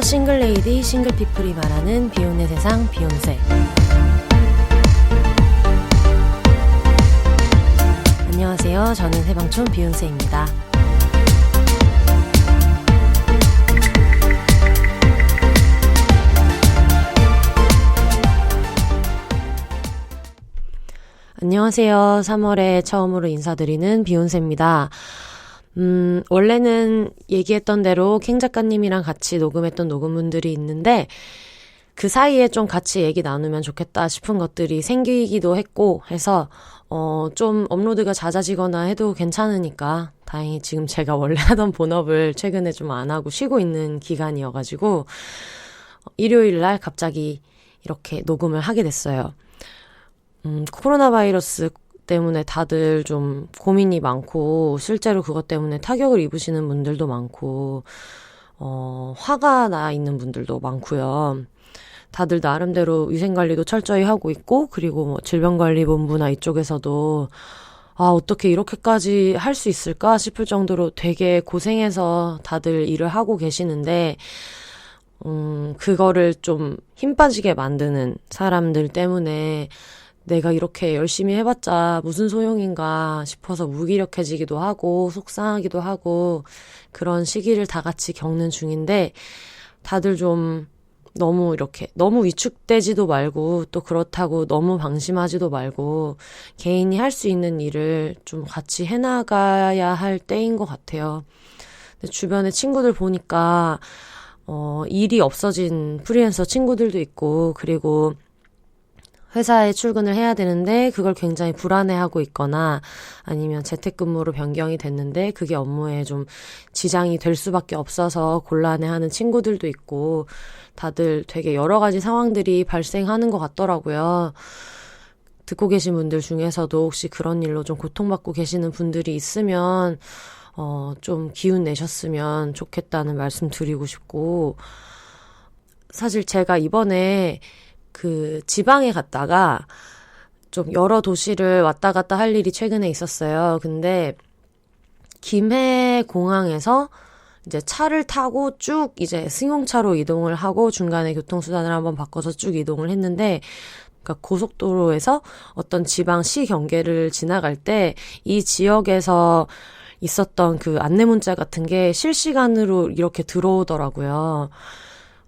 싱글레이디 싱글피플이 말하는 비혼의 세상 비욘세. 안녕하세요. 저는 해방촌 비욘세입니다. 안녕하세요. 3월에 처음으로 인사드리는 비욘세입니다. 원래는 얘기했던 대로 캥 작가님이랑 같이 녹음했던 녹음분들이 있는데 그 사이에 좀 같이 얘기 나누면 좋겠다 싶은 것들이 생기기도 했고 해서 좀 업로드가 잦아지거나 해도 괜찮으니까 다행히 지금 제가 원래 하던 본업을 최근에 좀 안 하고 쉬고 있는 기간이어가지고 일요일날 갑자기 이렇게 녹음을 하게 됐어요. 코로나 바이러스 때문에 다들 좀 고민이 많고 실제로 그것 때문에 타격을 입으시는 분들도 많고 화가 나 있는 분들도 많고요. 다들 나름대로 위생관리도 철저히 하고 있고 그리고 뭐 질병관리본부나 이쪽에서도 어떻게 이렇게까지 할 수 있을까 싶을 정도로 되게 고생해서 다들 일을 하고 계시는데 그거를 좀 힘 빠지게 만드는 사람들 때문에 내가 이렇게 열심히 해봤자 무슨 소용인가 싶어서 무기력해지기도 하고 속상하기도 하고 그런 시기를 다 같이 겪는 중인데 다들 좀 너무 위축되지도 말고 또 그렇다고 너무 방심하지도 말고 개인이 할 수 있는 일을 좀 같이 해나가야 할 때인 것 같아요. 근데 주변에 친구들 보니까 일이 없어진 프리랜서 친구들도 있고 그리고 회사에 출근을 해야 되는데 그걸 굉장히 불안해하고 있거나 아니면 재택근무로 변경이 됐는데 그게 업무에 좀 지장이 될 수밖에 없어서 곤란해하는 친구들도 있고 다들 되게 여러 가지 상황들이 발생하는 것 같더라고요. 듣고 계신 분들 중에서도 혹시 그런 일로 좀 고통받고 계시는 분들이 있으면 좀 기운 내셨으면 좋겠다는 말씀 드리고 싶고 사실 제가 이번에 지방에 갔다가 좀 여러 도시를 왔다 갔다 할 일이 최근에 있었어요. 근데 김해 공항에서 이제 차를 타고 쭉 이제 승용차로 이동을 하고 중간에 교통수단을 한번 바꿔서 쭉 이동을 했는데 그러니까 고속도로에서 어떤 지방시 경계를 지나갈 때 이 지역에서 있었던 그 안내 문자 같은 게 실시간으로 이렇게 들어오더라고요.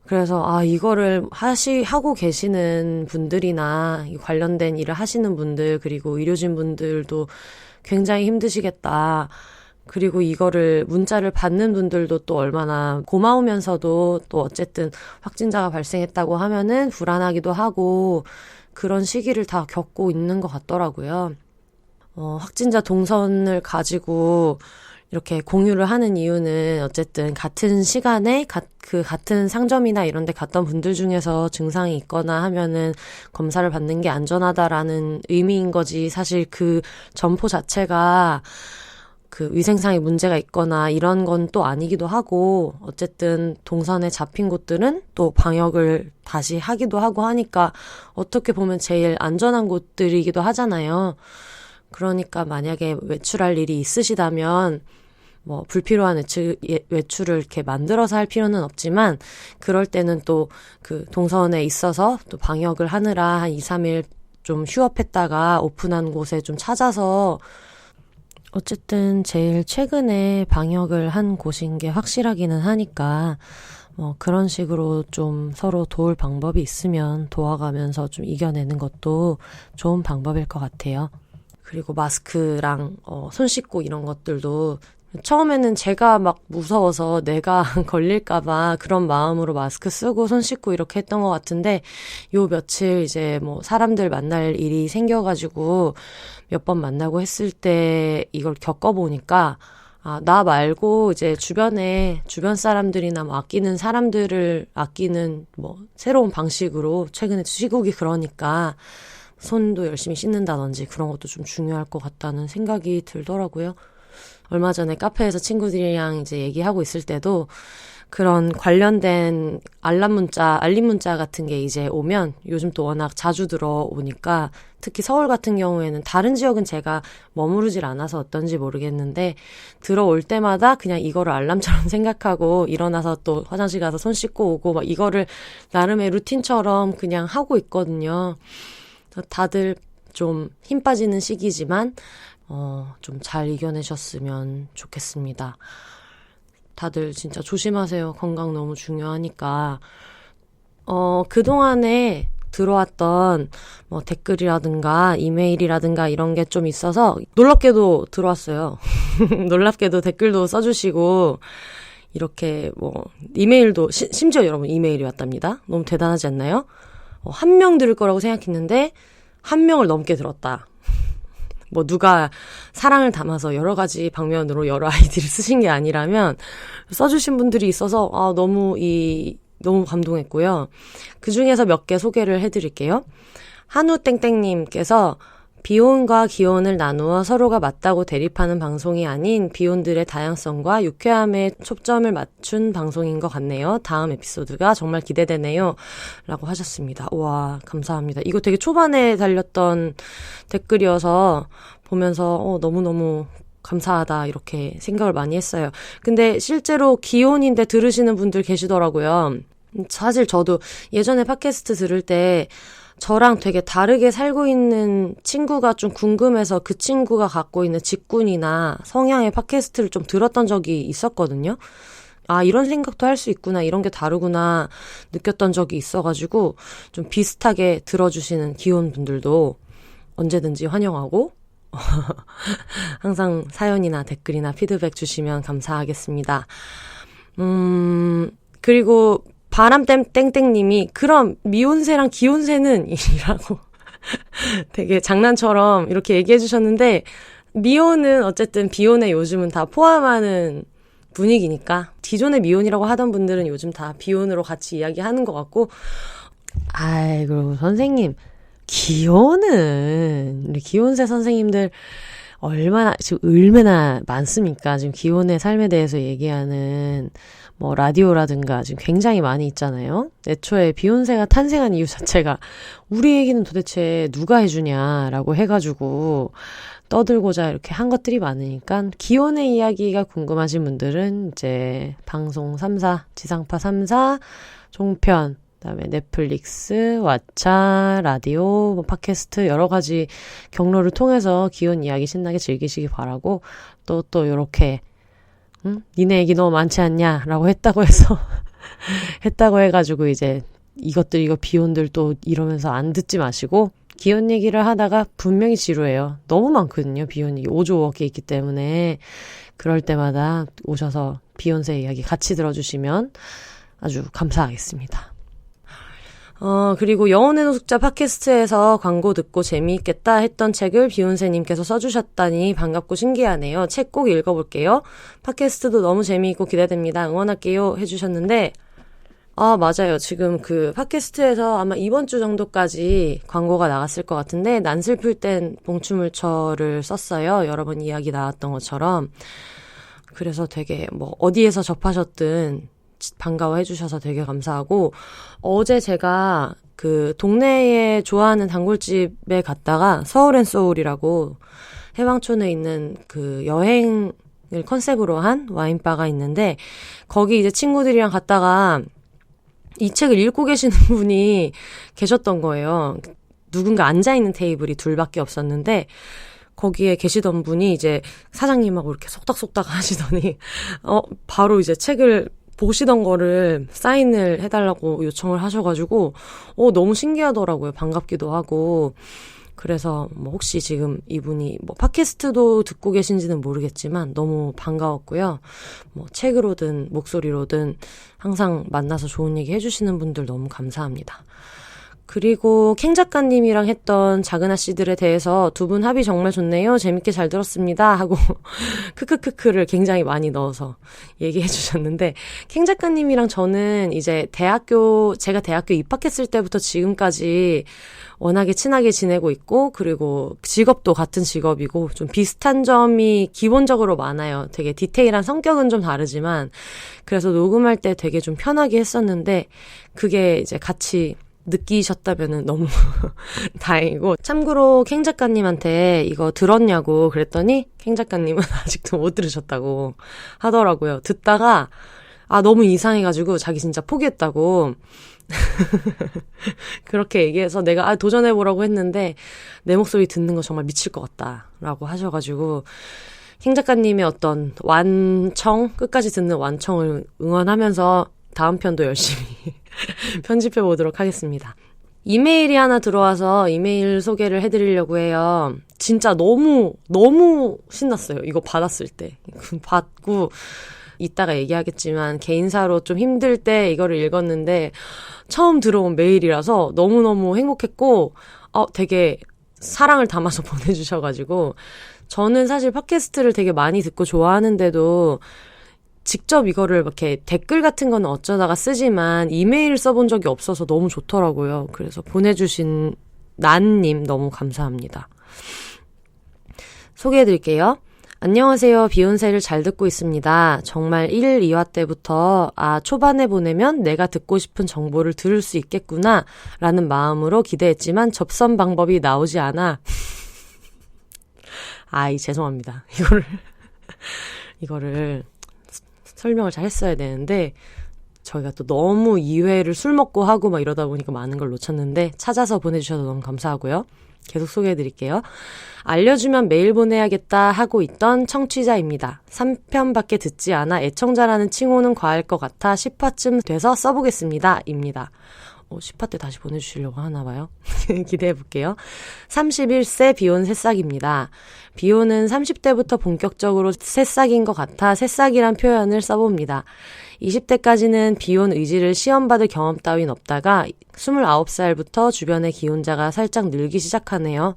그래서 이거를 하고 계시는 분들이나 관련된 일을 하시는 분들 그리고 의료진 분들도 굉장히 힘드시겠다. 그리고 이거를 문자를 받는 분들도 또 얼마나 고마우면서도 또 어쨌든 확진자가 발생했다고 하면은 불안하기도 하고 그런 시기를 다 겪고 있는 것 같더라고요. 확진자 동선을 가지고 이렇게 공유를 하는 이유는 어쨌든 같은 시간에 같은 상점이나 이런 데 갔던 분들 중에서 증상이 있거나 하면은 검사를 받는 게 안전하다라는 의미인 거지 사실 그 점포 자체가 위생상의 문제가 있거나 이런 건 또 아니기도 하고 어쨌든 동선에 잡힌 곳들은 또 방역을 다시 하기도 하고 하니까 어떻게 보면 제일 안전한 곳들이기도 하잖아요. 그러니까 만약에 외출할 일이 있으시다면 불필요한 외출을 이렇게 만들어서 할 필요는 없지만, 그럴 때는 또 동선에 있어서 또 방역을 하느라 한 2, 3일 좀 휴업했다가 오픈한 곳에 좀 찾아서, 어쨌든 제일 최근에 방역을 한 곳인 게 확실하기는 하니까, 그런 식으로 좀 서로 도울 방법이 있으면 도와가면서 좀 이겨내는 것도 좋은 방법일 것 같아요. 그리고 마스크랑 손 씻고 이런 것들도 처음에는 제가 막 무서워서 내가 걸릴까봐 그런 마음으로 마스크 쓰고 손 씻고 이렇게 했던 것 같은데 요 며칠 이제 사람들 만날 일이 생겨가지고 몇 번 만나고 했을 때 이걸 겪어보니까 나 말고 이제 주변 사람들이나 아끼는 사람들을 아끼는 새로운 방식으로 최근에 시국이 그러니까 손도 열심히 씻는다든지 그런 것도 좀 중요할 것 같다는 생각이 들더라고요. 얼마 전에 카페에서 친구들이랑 이제 얘기하고 있을 때도 그런 관련된 알림 문자 같은 게 이제 오면 요즘 또 워낙 자주 들어오니까 특히 서울 같은 경우에는 다른 지역은 제가 머무르질 않아서 어떤지 모르겠는데 들어올 때마다 그냥 이거를 알람처럼 생각하고 일어나서 또 화장실 가서 손 씻고 오고 막 이거를 나름의 루틴처럼 그냥 하고 있거든요. 다들 좀 힘 빠지는 시기지만 좀 잘 이겨내셨으면 좋겠습니다. 다들 진짜 조심하세요. 건강 너무 중요하니까. 그동안에 들어왔던 뭐 댓글이라든가 이메일이라든가 이런 게 좀 있어서 놀랍게도 들어왔어요. 놀랍게도 댓글도 써주시고 이렇게 뭐 이메일도 심지어 여러분 이메일이 왔답니다. 너무 대단하지 않나요? 한 명 들을 거라고 생각했는데 한 명을 넘게 들었다. 뭐 누가 사랑을 담아서 여러 가지 방면으로 여러 아이디를 쓰신 게 아니라면 써주신 분들이 있어서 너무 감동했고요. 그 중에서 몇 개 소개를 해드릴게요. 한우땡땡님께서 비혼과 기혼을 나누어 서로가 맞다고 대립하는 방송이 아닌 비혼들의 다양성과 유쾌함에 초점을 맞춘 방송인 것 같네요. 다음 에피소드가 정말 기대되네요. 라고 하셨습니다. 우와, 감사합니다. 이거 되게 초반에 달렸던 댓글이어서 보면서 너무너무 감사하다 이렇게 생각을 많이 했어요. 근데 실제로 기혼인데 들으시는 분들 계시더라고요. 사실 저도 예전에 팟캐스트 들을 때 저랑 되게 다르게 살고 있는 친구가 좀 궁금해서 그 친구가 갖고 있는 직군이나 성향의 팟캐스트를 좀 들었던 적이 있었거든요. 이런 생각도 할 수 있구나, 이런 게 다르구나 느꼈던 적이 있어가지고 좀 비슷하게 들어주시는 기혼분들도 언제든지 환영하고 항상 사연이나 댓글이나 피드백 주시면 감사하겠습니다. 그리고 바람땡땡님이 그럼 미혼세랑 기혼세는 이라고 되게 장난처럼 이렇게 얘기해 주셨는데 미혼은 어쨌든 비혼에 요즘은 다 포함하는 분위기니까 기존의 미혼이라고 하던 분들은 요즘 다 비혼으로 같이 이야기하는 것 같고 그리고 선생님 기혼은 우리 기혼세 선생님들 얼마나 많습니까? 지금 기혼의 삶에 대해서 얘기하는 뭐 라디오라든가 지금 굉장히 많이 있잖아요. 애초에 비욘세가 탄생한 이유 자체가 우리 얘기는 도대체 누가 해주냐라고 해가지고 떠들고자 이렇게 한 것들이 많으니까 기혼의 이야기가 궁금하신 분들은 이제 방송 3사, 지상파 3사, 종편, 그다음에 넷플릭스, 왓챠, 라디오, 뭐 팟캐스트 여러 가지 경로를 통해서 기혼 이야기 신나게 즐기시기 바라고 또 요렇게 니네 얘기 너무 많지 않냐? 라고 했다고 해서, 했다고 해가지고 이제 이거 비혼들 또 이러면서 안 듣지 마시고, 기혼 얘기를 하다가 분명히 지루해요. 너무 많거든요, 비혼 얘기. 5조 5개 있기 때문에. 그럴 때마다 오셔서 비혼세 이야기 같이 들어주시면 아주 감사하겠습니다. 그리고 영혼의 노숙자 팟캐스트에서 광고 듣고 재미있겠다 했던 책을 비욘세님께서 써주셨다니 반갑고 신기하네요. 책 꼭 읽어볼게요. 팟캐스트도 너무 재미있고 기대됩니다. 응원할게요. 해주셨는데, 맞아요. 지금 그 팟캐스트에서 아마 이번 주 정도까지 광고가 나갔을 것 같은데, 난 슬플 땐 봉추물처를 썼어요. 여러 번 이야기 나왔던 것처럼. 그래서 되게 뭐 어디에서 접하셨든 반가워해 주셔서 되게 감사하고 어제 제가 그 동네에 좋아하는 단골집에 갔다가 서울앤소울이라고 해방촌에 있는 그 여행을 컨셉으로 한 와인바가 있는데 거기 이제 친구들이랑 갔다가 이 책을 읽고 계시는 분이 계셨던 거예요. 누군가 앉아있는 테이블이 둘밖에 없었는데 거기에 계시던 분이 이제 사장님하고 이렇게 속닥속닥 하시더니 바로 이제 책을 보시던 거를 사인을 해달라고 요청을 하셔가지고 너무 신기하더라고요. 반갑기도 하고 그래서 뭐 혹시 지금 이분이 뭐 팟캐스트도 듣고 계신지는 모르겠지만 너무 반가웠고요. 뭐 책으로든 목소리로든 항상 만나서 좋은 얘기 해주시는 분들 너무 감사합니다. 그리고 캥 작가님이랑 했던 작은 아씨들에 대해서 두 분 합이 정말 좋네요. 재밌게 잘 들었습니다. 하고 크크크크를 굉장히 많이 넣어서 얘기해 주셨는데, 캥 작가님이랑 저는 이제 제가 대학교 입학했을 때부터 지금까지 워낙에 친하게 지내고 있고, 그리고 직업도 같은 직업이고 좀 비슷한 점이 기본적으로 많아요. 되게 디테일한 성격은 좀 다르지만, 그래서 녹음할 때 되게 좀 편하게 했었는데, 그게 이제 같이 느끼셨다면은 너무 다행이고. 참고로 캥 작가님한테 이거 들었냐고 그랬더니 캥 작가님은 아직도 못 들으셨다고 하더라고요. 듣다가 너무 이상해가지고 자기 진짜 포기했다고 그렇게 얘기해서 내가 도전해보라고 했는데 내 목소리 듣는 거 정말 미칠 것 같다 라고 하셔가지고, 캥 작가님의 어떤 끝까지 듣는 완청을 응원하면서 다음 편도 열심히 편집해 보도록 하겠습니다. 이메일이 하나 들어와서 이메일 소개를 해드리려고 해요. 진짜 너무 신났어요. 이거 받았을 때. 받고 이따가 얘기하겠지만 개인사로 좀 힘들 때 이거를 읽었는데 처음 들어온 메일이라서 너무너무 행복했고 되게 사랑을 담아서 보내주셔가지고, 저는 사실 팟캐스트를 되게 많이 듣고 좋아하는데도 직접 이거를 이렇게 댓글 같은 건 어쩌다가 쓰지만 이메일 써본 적이 없어서 너무 좋더라고요. 그래서 보내주신 난님 너무 감사합니다. 소개해드릴게요. 안녕하세요. 비욘세를 잘 듣고 있습니다. 정말 1, 2화 때부터 초반에 보내면 내가 듣고 싶은 정보를 들을 수 있겠구나 라는 마음으로 기대했지만 접선 방법이 나오지 않아 죄송합니다. 이거를 설명을 잘 했어야 되는데 저희가 또 너무 2회를 술 먹고 하고 막 이러다 보니까 많은 걸 놓쳤는데 찾아서 보내주셔서 너무 감사하고요. 계속 소개해드릴게요. 알려주면 메일 보내야겠다 하고 있던 청취자입니다. 3편밖에 듣지 않아 애청자라는 칭호는 과할 것 같아 10화쯤 돼서 써보겠습니다. 입니다. 10화 때 다시 보내주시려고 하나 봐요. 기대해볼게요. 31세 비혼 새싹입니다. 비혼은 30대부터 본격적으로 새싹인 것 같아 새싹이란 표현을 써봅니다. 20대까지는 비혼 의지를 시험받을 경험 따윈 없다가 29살부터 주변의 기혼자가 살짝 늘기 시작하네요.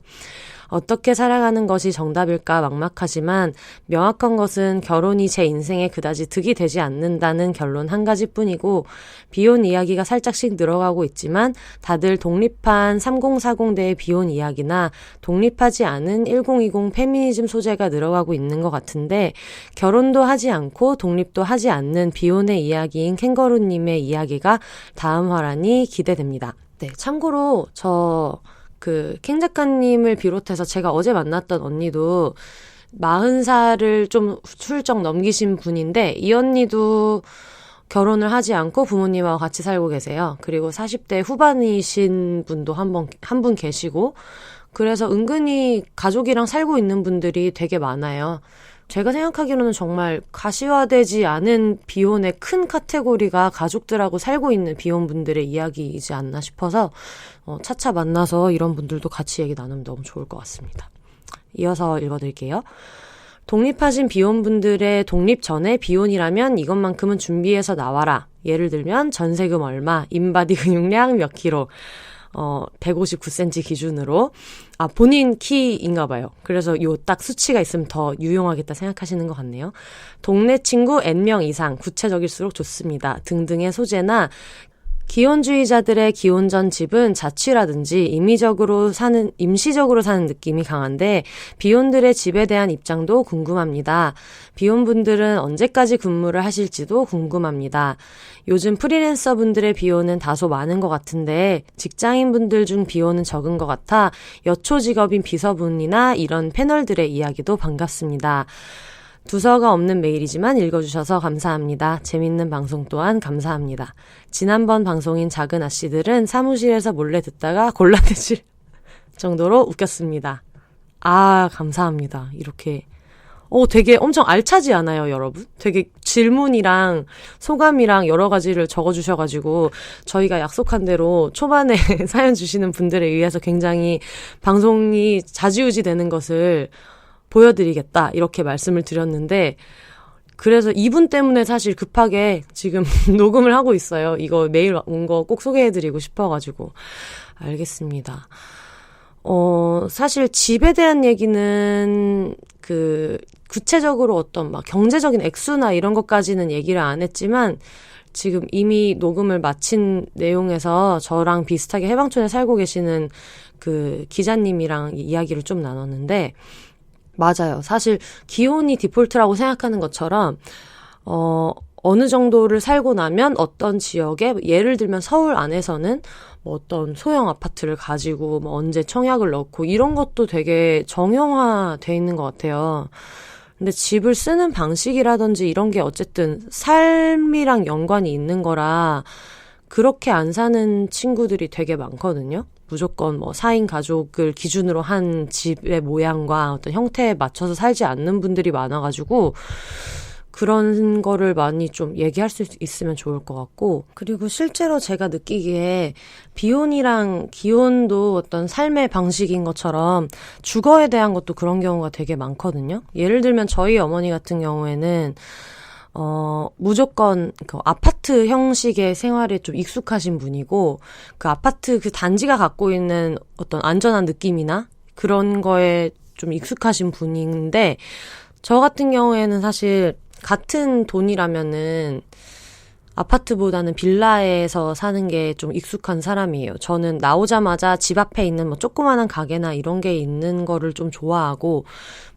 어떻게 살아가는 것이 정답일까 막막하지만 명확한 것은 결혼이 제 인생에 그다지 득이 되지 않는다는 결론 한 가지뿐이고, 비혼 이야기가 살짝씩 늘어가고 있지만 다들 독립한 3040대의 비혼 이야기나 독립하지 않은 1020 페미니즘 소재가 늘어가고 있는 것 같은데, 결혼도 하지 않고 독립도 하지 않는 비혼의 이야기인 캥거루님의 이야기가 다음 화라니 기대됩니다. 네, 참고로 캥 작가님을 비롯해서 제가 어제 만났던 언니도 40살을 좀 훌쩍 넘기신 분인데, 이 언니도 결혼을 하지 않고 부모님하고 같이 살고 계세요. 그리고 40대 후반이신 분도 한 분 계시고, 그래서 은근히 가족이랑 살고 있는 분들이 되게 많아요. 제가 생각하기로는 정말 가시화되지 않은 비혼의 큰 카테고리가 가족들하고 살고 있는 비혼분들의 이야기이지 않나 싶어서 차차 만나서 이런 분들도 같이 얘기 나누면 너무 좋을 것 같습니다. 이어서 읽어드릴게요. 독립하신 비혼분들의 독립 전에 비혼이라면 이것만큼은 준비해서 나와라. 예를 들면 전세금 얼마, 인바디 근육량 몇 킬로, 159cm 기준으로 본인 키인가 봐요. 그래서 요 딱 수치가 있으면 더 유용하겠다 생각하시는 것 같네요. 동네 친구 N명 이상, 구체적일수록 좋습니다. 등등의 소재나 기혼주의자들의 기혼 전 집은 자취라든지 임시적으로 사는 느낌이 강한데 비혼들의 집에 대한 입장도 궁금합니다. 비혼분들은 언제까지 근무를 하실지도 궁금합니다. 요즘 프리랜서분들의 비혼은 다소 많은 것 같은데 직장인분들 중 비혼은 적은 것 같아 여초 직업인 비서분이나 이런 패널들의 이야기도 반갑습니다. 두서가 없는 메일이지만 읽어주셔서 감사합니다. 재밌는 방송 또한 감사합니다. 지난번 방송인 작은 아씨들은 사무실에서 몰래 듣다가 곤란해질 정도로 웃겼습니다. 감사합니다. 이렇게 되게 엄청 알차지 않아요, 여러분? 되게 질문이랑 소감이랑 여러 가지를 적어주셔가지고 저희가 약속한 대로 초반에 사연 주시는 분들에 의해서 굉장히 방송이 좌지우지 되는 것을 보여드리겠다 이렇게 말씀을 드렸는데, 그래서 이분 때문에 사실 급하게 지금 녹음을 하고 있어요. 이거 메일 온 거 꼭 소개해드리고 싶어가지고. 알겠습니다. 사실 집에 대한 얘기는 구체적으로 어떤 막 경제적인 액수나 이런 것까지는 얘기를 안 했지만 지금 이미 녹음을 마친 내용에서 저랑 비슷하게 해방촌에 살고 계시는 그 기자님이랑 이야기를 좀 나눴는데 맞아요. 사실 기혼이 디폴트라고 생각하는 것처럼 어느 정도를 살고 나면 어떤 지역에 예를 들면 서울 안에서는 뭐 어떤 소형 아파트를 가지고 뭐 언제 청약을 넣고 이런 것도 되게 정형화돼 있는 것 같아요. 근데 집을 쓰는 방식이라든지 이런 게 어쨌든 삶이랑 연관이 있는 거라 그렇게 안 사는 친구들이 되게 많거든요. 무조건 뭐 4인 가족을 기준으로 한 집의 모양과 어떤 형태에 맞춰서 살지 않는 분들이 많아가지고 그런 거를 많이 좀 얘기할 수 있으면 좋을 것 같고 그리고 실제로 제가 느끼기에 비혼이랑 기혼도 어떤 삶의 방식인 것처럼 주거에 대한 것도 그런 경우가 되게 많거든요. 예를 들면 저희 어머니 같은 경우에는 무조건 그 아파트 형식의 생활에 좀 익숙하신 분이고 그 아파트 그 단지가 갖고 있는 어떤 안전한 느낌이나 그런 거에 좀 익숙하신 분인데 저 같은 경우에는 사실 같은 돈이라면은 아파트보다는 빌라에서 사는 게 좀 익숙한 사람이에요. 저는 나오자마자 집 앞에 있는 뭐 조그마한 가게나 이런 게 있는 거를 좀 좋아하고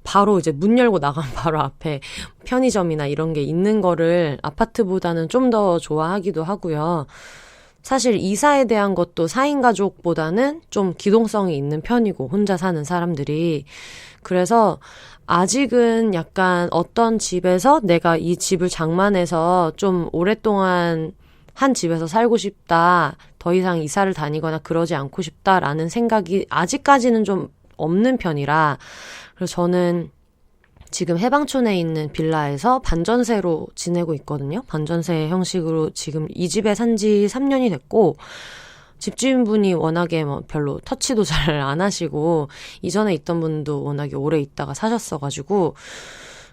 바로 이제 문 열고 나가면 바로 앞에 편의점이나 이런 게 있는 거를 아파트보다는 좀 더 좋아하기도 하고요. 사실 이사에 대한 것도 4인 가족보다는 좀 기동성이 있는 편이고 혼자 사는 사람들이 그래서 아직은 약간 어떤 집에서 내가 이 집을 장만해서 좀 오랫동안 한 집에서 살고 싶다. 더 이상 이사를 다니거나 그러지 않고 싶다라는 생각이 아직까지는 좀 없는 편이라 그래서 저는 지금 해방촌에 있는 빌라에서 반전세로 지내고 있거든요. 반전세 형식으로 지금 이 집에 산 지 3년이 됐고 집주인분이 워낙에 뭐 별로 터치도 잘 안 하시고 이전에 있던 분도 워낙에 오래 있다가 사셨어가지고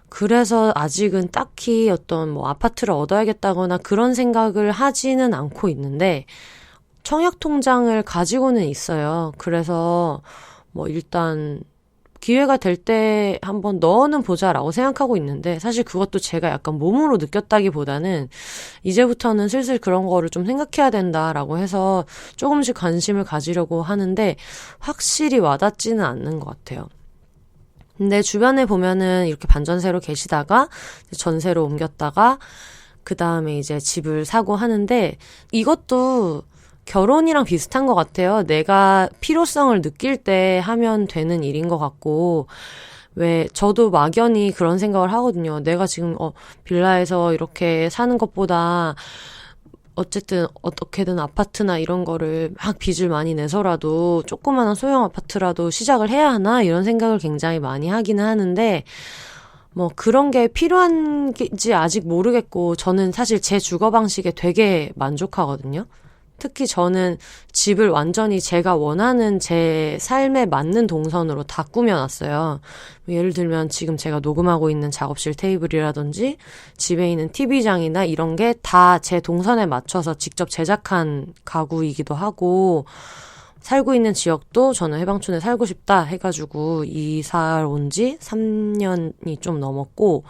그래서 아직은 딱히 어떤 뭐 아파트를 얻어야겠다거나 그런 생각을 하지는 않고 있는데 청약통장을 가지고는 있어요. 그래서 뭐 일단 기회가 될 때 한번 넣어는 보자라고 생각하고 있는데 사실 그것도 제가 약간 몸으로 느꼈다기보다는 이제부터는 슬슬 그런 거를 좀 생각해야 된다라고 해서 조금씩 관심을 가지려고 하는데 확실히 와닿지는 않는 것 같아요. 근데 주변에 보면은 이렇게 반전세로 계시다가 전세로 옮겼다가 그 다음에 이제 집을 사고 하는데 이것도 결혼이랑 비슷한 것 같아요. 내가 필요성을 느낄 때 하면 되는 일인 것 같고 왜 저도 막연히 그런 생각을 하거든요. 내가 지금 빌라에서 이렇게 사는 것보다 어쨌든 어떻게든 아파트나 이런 거를 막 빚을 많이 내서라도 조그마한 소형 아파트라도 시작을 해야 하나 이런 생각을 굉장히 많이 하기는 하는데 뭐 그런 게 필요한지 아직 모르겠고 저는 사실 제 주거 방식에 되게 만족하거든요. 특히 저는 집을 완전히 제가 원하는 제 삶에 맞는 동선으로 다 꾸며놨어요. 예를 들면 지금 제가 녹음하고 있는 작업실 테이블이라든지 집에 있는 TV장이나 이런 게 다 제 동선에 맞춰서 직접 제작한 가구이기도 하고 살고 있는 지역도 저는 해방촌에 살고 싶다 해가지고 이사 온 지 3년이 좀 넘었고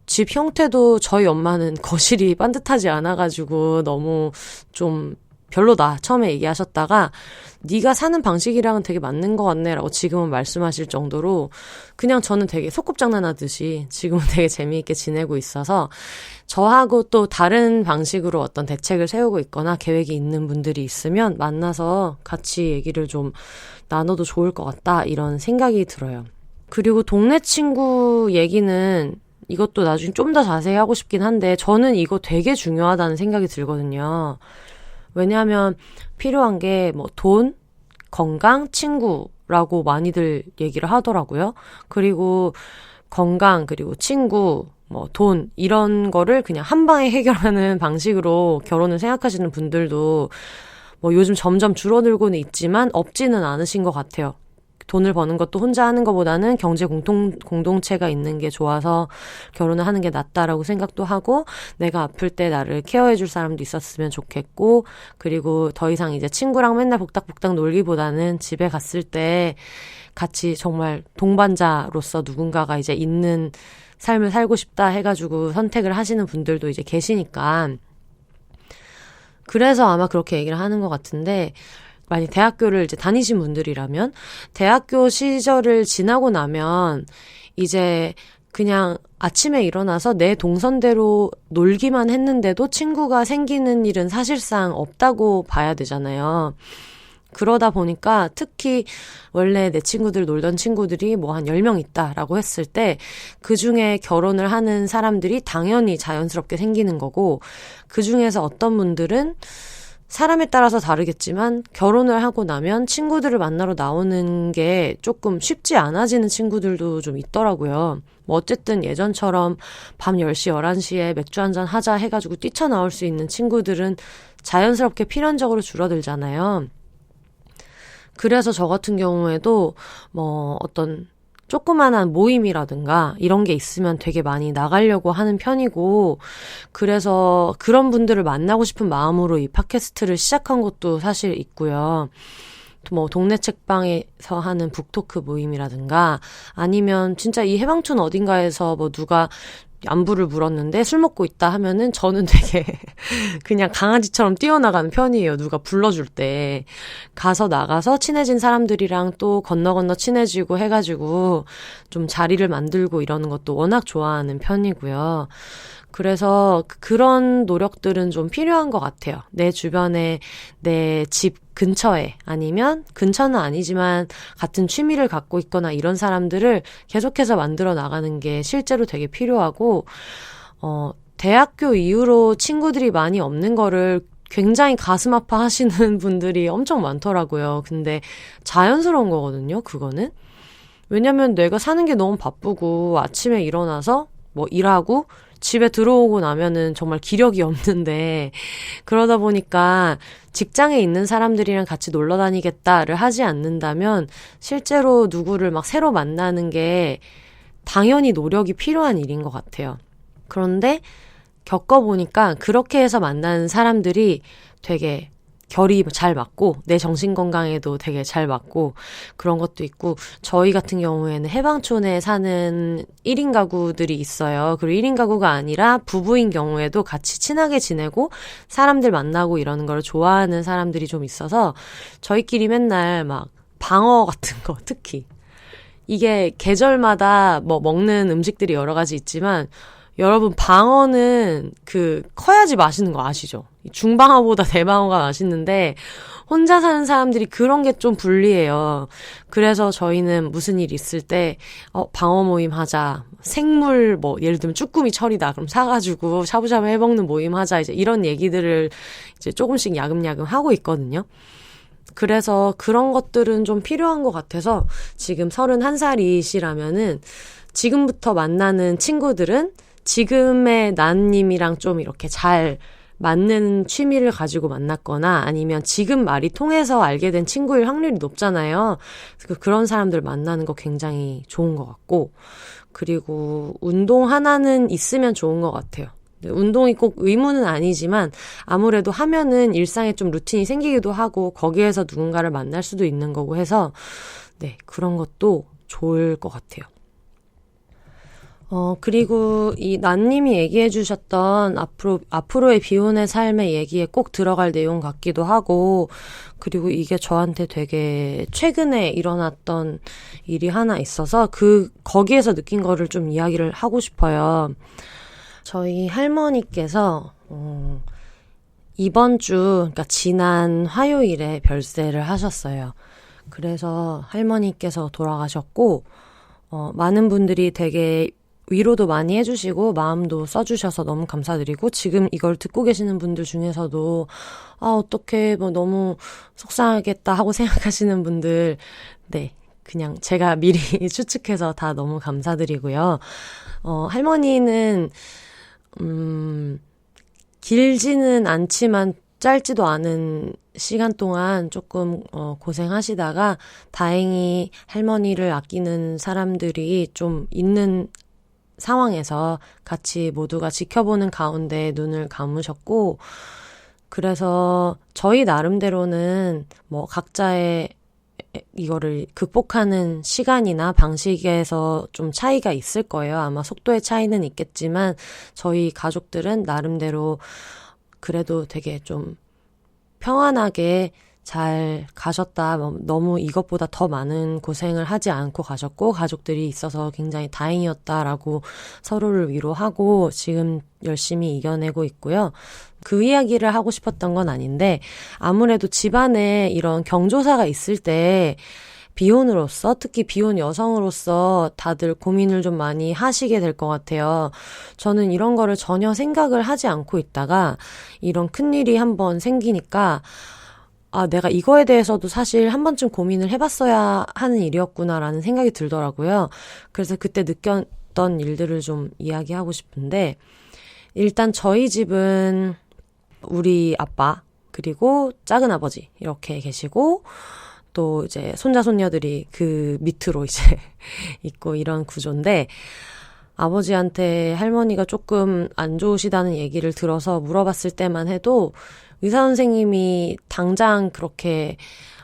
집 형태도 저희 엄마는 거실이 반듯하지 않아가지고 너무 좀 별로다 처음에 얘기하셨다가 네가 사는 방식이랑은 되게 맞는 것 같네 라고 지금은 말씀하실 정도로 그냥 저는 되게 소꿉장난하듯이 지금은 되게 재미있게 지내고 있어서 저하고 또 다른 방식으로 어떤 대책을 세우고 있거나 계획이 있는 분들이 있으면 만나서 같이 얘기를 좀 나눠도 좋을 것 같다 이런 생각이 들어요. 그리고 동네 친구 얘기는 이것도 나중에 좀 더 자세히 하고 싶긴 한데 저는 이거 되게 중요하다는 생각이 들거든요. 왜냐하면 필요한 게 뭐 돈, 건강, 친구라고 많이들 얘기를 하더라고요. 그리고 건강, 그리고 친구, 뭐 돈 이런 거를 그냥 한 방에 해결하는 방식으로 결혼을 생각하시는 분들도 뭐 요즘 점점 줄어들고는 있지만 없지는 않으신 것 같아요. 돈을 버는 것도 혼자 하는 것보다는 경제 공동체가 있는 게 좋아서 결혼을 하는 게 낫다라고 생각도 하고, 내가 아플 때 나를 케어해줄 사람도 있었으면 좋겠고, 그리고 더 이상 이제 친구랑 맨날 복닥복닥 놀기보다는 집에 갔을 때 같이 정말 동반자로서 누군가가 이제 있는 삶을 살고 싶다 해가지고 선택을 하시는 분들도 이제 계시니까, 그래서 아마 그렇게 얘기를 하는 것 같은데, 만약 대학교를 이제 다니신 분들이라면 대학교 시절을 지나고 나면 이제 그냥 아침에 일어나서 내 동선대로 놀기만 했는데도 친구가 생기는 일은 사실상 없다고 봐야 되잖아요. 그러다 보니까 특히 원래 내 친구들 놀던 친구들이 뭐 한 10명 있다라고 했을 때 그중에 결혼을 하는 사람들이 당연히 자연스럽게 생기는 거고, 그중에서 어떤 분들은 사람에 따라서 다르겠지만 결혼을 하고 나면 친구들을 만나러 나오는 게 조금 쉽지 않아지는 친구들도 좀 있더라고요. 뭐 어쨌든 예전처럼 밤 10시, 11시에 맥주 한잔 하자 해가지고 뛰쳐나올 수 있는 친구들은 자연스럽게 필연적으로 줄어들잖아요. 그래서 저 같은 경우에도 뭐 어떤 조그만한 모임이라든가 이런 게 있으면 되게 많이 나가려고 하는 편이고, 그래서 그런 분들을 만나고 싶은 마음으로 이 팟캐스트를 시작한 것도 사실 있고요. 뭐 동네 책방에서 하는 북토크 모임이라든가, 아니면 진짜 이 해방촌 어딘가에서 뭐 누가 안부를 물었는데 술 먹고 있다 하면은 저는 되게 그냥 강아지처럼 뛰어나가는 편이에요. 누가 불러줄 때. 가서 나가서 친해진 사람들이랑 또 건너 친해지고 해가지고 좀 자리를 만들고 이러는 것도 워낙 좋아하는 편이고요. 그래서 그런 노력들은 좀 필요한 것 같아요. 내 주변에, 내 집 근처에, 아니면 근처는 아니지만 같은 취미를 갖고 있거나 이런 사람들을 계속해서 만들어 나가는 게 실제로 되게 필요하고, 대학교 이후로 친구들이 많이 없는 거를 굉장히 가슴 아파하시는 분들이 엄청 많더라고요. 근데 자연스러운 거거든요, 그거는. 왜냐면 내가 사는 게 너무 바쁘고 아침에 일어나서 뭐 일하고 집에 들어오고 나면은 정말 기력이 없는데, 그러다 보니까 직장에 있는 사람들이랑 같이 놀러 다니겠다를 하지 않는다면 실제로 누구를 막 새로 만나는 게 당연히 노력이 필요한 일인 것 같아요. 그런데 겪어보니까 그렇게 해서 만나는 사람들이 되게 결이 잘 맞고 내 정신건강에도 되게 잘 맞고 그런 것도 있고, 저희 같은 경우에는 해방촌에 사는 1인 가구들이 있어요. 그리고 1인 가구가 아니라 부부인 경우에도 같이 친하게 지내고 사람들 만나고 이러는 걸 좋아하는 사람들이 좀 있어서 저희끼리 맨날 막 방어 같은 거, 특히 이게 계절마다 뭐 먹는 음식들이 여러 가지 있지만 여러분, 방어는 커야지 맛있는 거 아시죠? 중방어보다 대방어가 맛있는데 혼자 사는 사람들이 그런 게 좀 불리해요. 그래서 저희는 무슨 일 있을 때 방어 모임 하자. 생물 뭐 예를 들면 쭈꾸미 철이다. 그럼 사가지고 샤브샤브 해먹는 모임 하자. 이제 이런 얘기들을 이제 조금씩 야금야금 하고 있거든요. 그래서 그런 것들은 좀 필요한 것 같아서 지금 31살이시라면은 지금부터 만나는 친구들은 지금의 나님이랑 좀 이렇게 잘 맞는 취미를 가지고 만났거나 아니면 지금 말이 통해서 알게 된 친구일 확률이 높잖아요. 그런 사람들 만나는 거 굉장히 좋은 것 같고, 그리고 운동 하나는 있으면 좋은 것 같아요. 운동이 꼭 의무는 아니지만 아무래도 하면은 일상에 좀 루틴이 생기기도 하고 거기에서 누군가를 만날 수도 있는 거고 해서 네, 그런 것도 좋을 것 같아요. 그리고 이 난님이 얘기해 주셨던 앞으로의 비혼의 삶의 얘기에 꼭 들어갈 내용 같기도 하고, 그리고 이게 저한테 되게 최근에 일어났던 일이 하나 있어서 거기에서 느낀 거를 좀 이야기를 하고 싶어요. 저희 할머니께서, 이번 주, 그러니까 지난 화요일에 별세를 하셨어요. 그래서 할머니께서 돌아가셨고, 많은 분들이 되게 위로도 많이 해주시고 마음도 써주셔서 너무 감사드리고, 지금 이걸 듣고 계시는 분들 중에서도 어떡해 뭐 너무 속상하겠다 하고 생각하시는 분들, 네, 그냥 제가 미리 추측해서 다 너무 감사드리고요. 할머니는 길지는 않지만 짧지도 않은 시간 동안 조금 고생하시다가 다행히 할머니를 아끼는 사람들이 좀 있는 상황에서 같이 모두가 지켜보는 가운데 눈을 감으셨고, 그래서 저희 나름대로는 뭐 각자의 이거를 극복하는 시간이나 방식에서 좀 차이가 있을 거예요. 아마 속도의 차이는 있겠지만 저희 가족들은 나름대로 그래도 되게 좀 평안하게 잘 가셨다. 너무 이것보다 더 많은 고생을 하지 않고 가셨고 가족들이 있어서 굉장히 다행이었다라고 서로를 위로하고 지금 열심히 이겨내고 있고요. 그 이야기를 하고 싶었던 건 아닌데 아무래도 집안에 이런 경조사가 있을 때 비혼으로서 특히 비혼 여성으로서 다들 고민을 좀 많이 하시게 될 것 같아요. 저는 이런 거를 전혀 생각을 하지 않고 있다가 이런 큰일이 한번 생기니까 내가 이거에 대해서도 사실 한 번쯤 고민을 해봤어야 하는 일이었구나라는 생각이 들더라고요. 그래서 그때 느꼈던 일들을 좀 이야기하고 싶은데 일단 저희 집은 우리 아빠 그리고 작은 아버지 이렇게 계시고 또 이제 손자 손녀들이 그 밑으로 이제 있고 이런 구조인데 아버지한테 할머니가 조금 안 좋으시다는 얘기를 들어서 물어봤을 때만 해도 의사 선생님이 당장 그렇게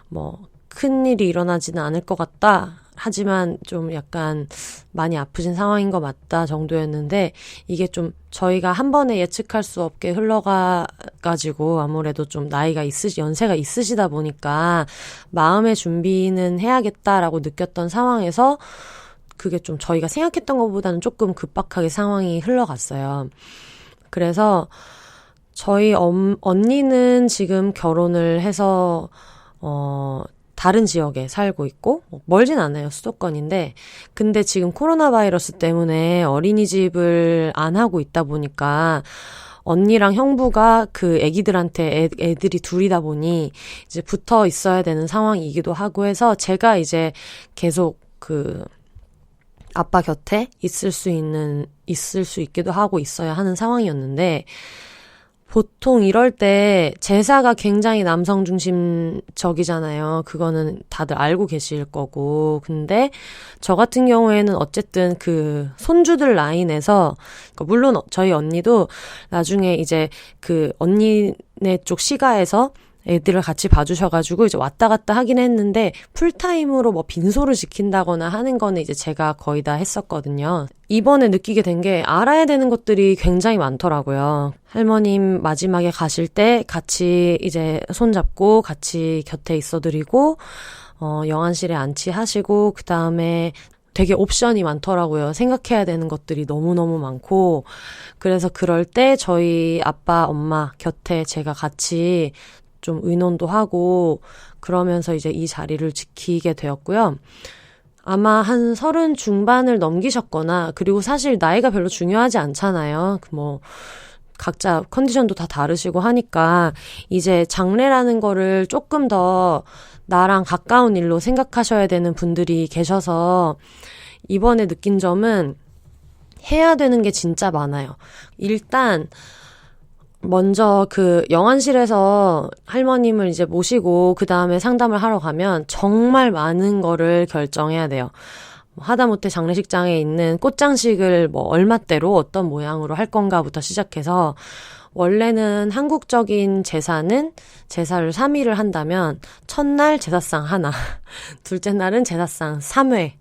뭐 큰일이 일어나지는 않을 것 같다. 하지만 좀 약간 많이 아프신 상황인 거 맞다 정도였는데 이게 좀 저희가 한 번에 예측할 수 없게 흘러가가지고 아무래도 좀 연세가 있으시다 보니까 마음의 준비는 해야겠다라고 느꼈던 상황에서 그게 좀 저희가 생각했던 것보다는 조금 급박하게 상황이 흘러갔어요. 그래서 저희 언니는 지금 결혼을 해서 다른 지역에 살고 있고 멀진 않아요. 수도권인데 근데 지금 코로나 바이러스 때문에 어린이집을 안 하고 있다 보니까 언니랑 형부가 그 애기들한테 애들이 둘이다 보니 이제 붙어 있어야 되는 상황이기도 하고 해서 제가 이제 계속 그 아빠 곁에 있을 수 있기도 하고 있어야 하는 상황이었는데 보통 이럴 때 제사가 굉장히 남성 중심적이잖아요. 그거는 다들 알고 계실 거고. 근데 저 같은 경우에는 어쨌든 그 손주들 라인에서 물론 저희 언니도 나중에 이제 그 언니네 쪽 시가에서 애들을 같이 봐주셔가지고 이제 왔다 갔다 하긴 했는데 풀타임으로 뭐 빈소를 지킨다거나 하는 거는 이제 제가 거의 다 했었거든요. 이번에 느끼게 된 게 알아야 되는 것들이 굉장히 많더라고요. 할머님 마지막에 가실 때 같이 이제 손잡고 같이 곁에 있어드리고 영안실에 안치하시고 그 다음에 되게 옵션이 많더라고요. 생각해야 되는 것들이 너무너무 많고 그래서 그럴 때 저희 아빠 엄마 곁에 제가 같이 좀 의논도 하고 그러면서 이제 이 자리를 지키게 되었고요. 아마 한 30 중반을 넘기셨거나 그리고 사실 나이가 별로 중요하지 않잖아요. 뭐 각자 컨디션도 다 다르시고 하니까 이제 장례라는 거를 조금 더 나랑 가까운 일로 생각하셔야 되는 분들이 계셔서 이번에 느낀 점은 해야 되는 게 진짜 많아요. 일단 먼저 그 영안실에서 할머님을 이제 모시고 그 다음에 상담을 하러 가면 정말 많은 거를 결정해야 돼요. 하다못해 장례식장에 있는 꽃장식을 뭐 얼마대로 어떤 모양으로 할 건가부터 시작해서 원래는 한국적인 제사는 제사를 3일을 한다면 첫날 제사상 하나, 둘째 날은 제사상 3회,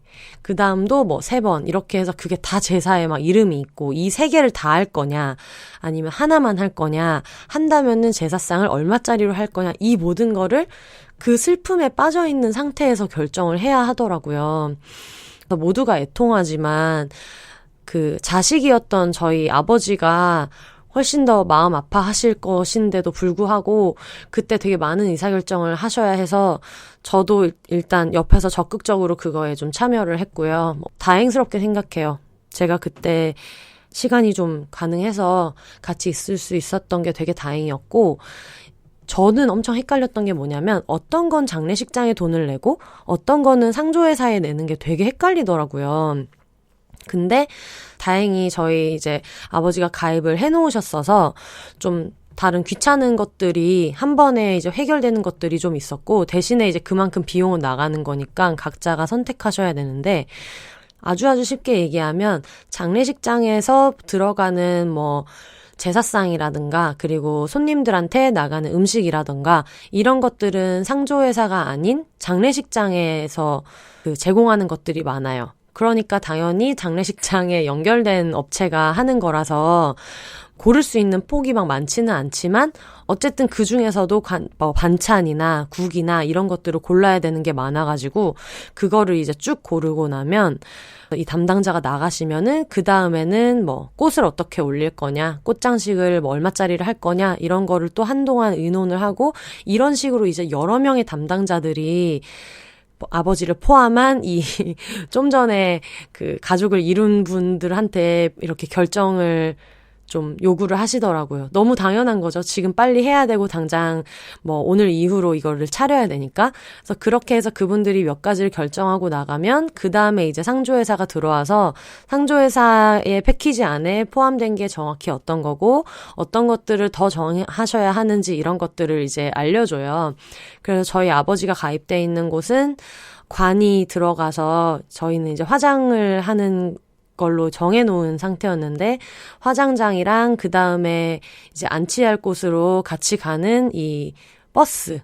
그 다음도 뭐 3번 이렇게 해서 그게 다 제사에 막 이름이 있고 이 3개를 다 할 거냐 아니면 하나만 할 거냐 한다면은 제사상을 얼마짜리로 할 거냐 이 모든 거를 그 슬픔에 빠져있는 상태에서 결정을 해야 하더라고요. 모두가 애통하지만 그 자식이었던 저희 아버지가 훨씬 더 마음 아파하실 것인데도 불구하고 그때 되게 많은 의사결정을 하셔야 해서 저도 일단 옆에서 적극적으로 그거에 좀 참여를 했고요. 다행스럽게 생각해요. 제가 그때 시간이 좀 가능해서 같이 있을 수 있었던 게 되게 다행이었고 저는 엄청 헷갈렸던 게 뭐냐면 어떤 건 장례식장에 돈을 내고 어떤 거는 상조회사에 내는 게 되게 헷갈리더라고요. 근데 다행히 저희 이제 아버지가 가입을 해놓으셨어서 좀 다른 귀찮은 것들이 한 번에 이제 해결되는 것들이 좀 있었고, 대신에 이제 그만큼 비용은 나가는 거니까 각자가 선택하셔야 되는데, 아주 쉽게 얘기하면 장례식장에서 들어가는 뭐 제사상이라든가 그리고 손님들한테 나가는 음식이라든가 이런 것들은 상조회사가 아닌 장례식장에서 제공하는 것들이 많아요. 그러니까 당연히 장례식장에 연결된 업체가 하는 거라서 고를 수 있는 폭이 막 많지는 않지만 어쨌든 그 중에서도 반찬이나 국이나 이런 것들을 골라야 되는 게 많아가지고 그거를 이제 쭉 고르고 나면 이 담당자가 나가시면은 그 다음에는 뭐 꽃을 어떻게 올릴 거냐, 꽃장식을 뭐 얼마짜리를 할 거냐 이런 거를 또 한동안 의논을 하고 이런 식으로 이제 여러 명의 담당자들이 아버지를 포함한 이 좀 전에 그 가족을 이룬 분들한테 이렇게 결정을 좀 요구를 하시더라고요. 너무 당연한 거죠. 지금 빨리 해야 되고 당장 뭐 오늘 이후로 이거를 차려야 되니까. 그래서 그렇게 해서 그분들이 몇 가지를 결정하고 나가면 그 다음에 이제 상조회사가 들어와서 상조회사의 패키지 안에 포함된 게 정확히 어떤 거고 어떤 것들을 더 정하셔야 하는지 이런 것들을 이제 알려줘요. 그래서 저희 아버지가 가입돼 있는 곳은 관이 들어가서 저희는 이제 화장을 하는 걸로 정해놓은 상태였는데 화장장이랑 그 다음에 이제 안치할 곳으로 같이 가는 이 버스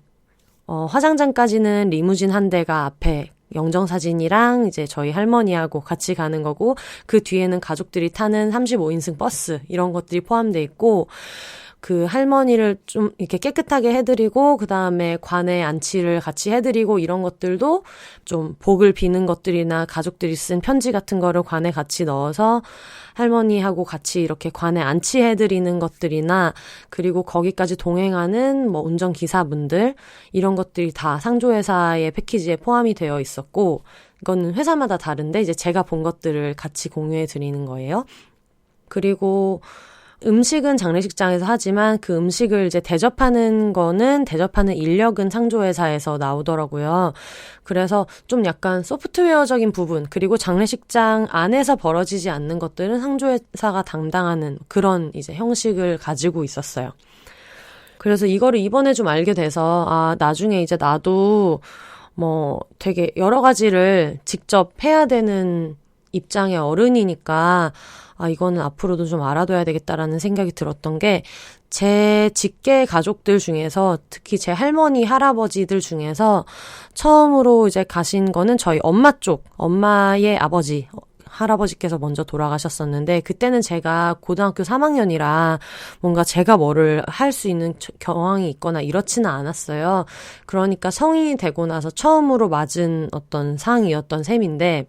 화장장까지는 리무진 한 대가 앞에 영정사진이랑 이제 저희 할머니하고 같이 가는 거고 그 뒤에는 가족들이 타는 35인승 버스 이런 것들이 포함돼 있고 그 할머니를 좀 이렇게 깨끗하게 해드리고 그 다음에 관에 안치를 같이 해드리고 이런 것들도 좀 복을 비는 것들이나 가족들이 쓴 편지 같은 거를 관에 같이 넣어서 할머니하고 같이 이렇게 관에 안치해드리는 것들이나 그리고 거기까지 동행하는 뭐 운전기사분들 이런 것들이 다 상조회사의 패키지에 포함이 되어 있었고 이거는 회사마다 다른데 이제 제가 본 것들을 같이 공유해 드리는 거예요. 그리고 음식은 장례식장에서 하지만 그 음식을 이제 대접하는 인력은 상조회사에서 나오더라고요. 그래서 좀 약간 소프트웨어적인 부분, 그리고 장례식장 안에서 벌어지지 않는 것들은 상조회사가 담당하는 그런 이제 형식을 가지고 있었어요. 그래서 이거를 이번에 좀 알게 돼서, 나중에 이제 나도 뭐 되게 여러 가지를 직접 해야 되는 입장의 어른이니까 이거는 앞으로도 좀 알아둬야 되겠다라는 생각이 들었던 게 제 직계 가족들 중에서 특히 제 할머니, 할아버지들 중에서 처음으로 이제 가신 거는 저희 엄마 쪽, 엄마의 아버지, 할아버지께서 먼저 돌아가셨었는데 그때는 제가 고등학교 3학년이라 뭔가 제가 뭐를 할 수 있는 경황이 있거나 이렇지는 않았어요. 그러니까 성인이 되고 나서 처음으로 맞은 어떤 상이었던 셈인데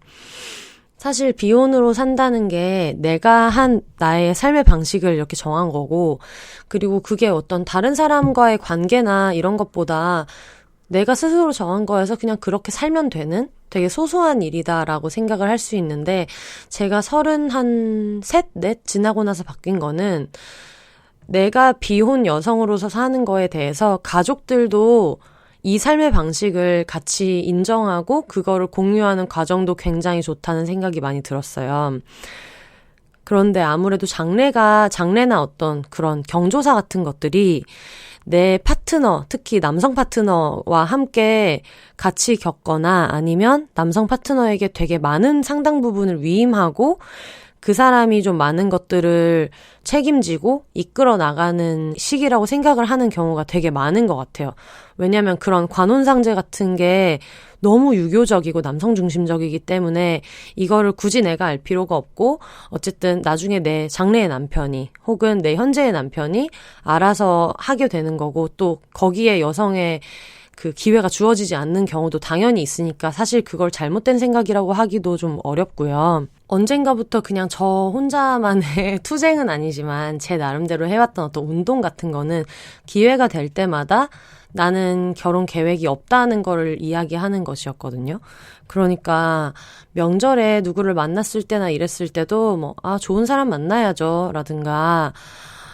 사실 비혼으로 산다는 게 내가 한 나의 삶의 방식을 이렇게 정한 거고 그리고 그게 어떤 다른 사람과의 관계나 이런 것보다 내가 스스로 정한 거여서 그냥 그렇게 살면 되는 되게 소소한 일이다라고 생각을 할 수 있는데 제가 33, 4 지나고 나서 바뀐 거는 내가 비혼 여성으로서 사는 거에 대해서 가족들도 이 삶의 방식을 같이 인정하고 그거를 공유하는 과정도 굉장히 좋다는 생각이 많이 들었어요. 그런데 아무래도 장례나 어떤 그런 경조사 같은 것들이 내 파트너, 특히 남성 파트너와 함께 같이 겪거나 아니면 남성 파트너에게 되게 많은 상당 부분을 위임하고 그 사람이 좀 많은 것들을 책임지고 이끌어 나가는 시기라고 생각을 하는 경우가 되게 많은 것 같아요. 왜냐하면 그런 관혼상제 같은 게 너무 유교적이고 남성 중심적이기 때문에 이거를 굳이 내가 알 필요가 없고 어쨌든 나중에 내 장래의 남편이 혹은 내 현재의 남편이 알아서 하게 되는 거고 또 거기에 여성의 그 기회가 주어지지 않는 경우도 당연히 있으니까 사실 그걸 잘못된 생각이라고 하기도 좀 어렵고요. 언젠가부터 그냥 저 혼자만의 투쟁은 아니지만 제 나름대로 해왔던 어떤 운동 같은 거는 기회가 될 때마다 나는 결혼 계획이 없다는 거를 이야기하는 것이었거든요. 그러니까 명절에 누구를 만났을 때나 이랬을 때도 좋은 사람 만나야죠 라든가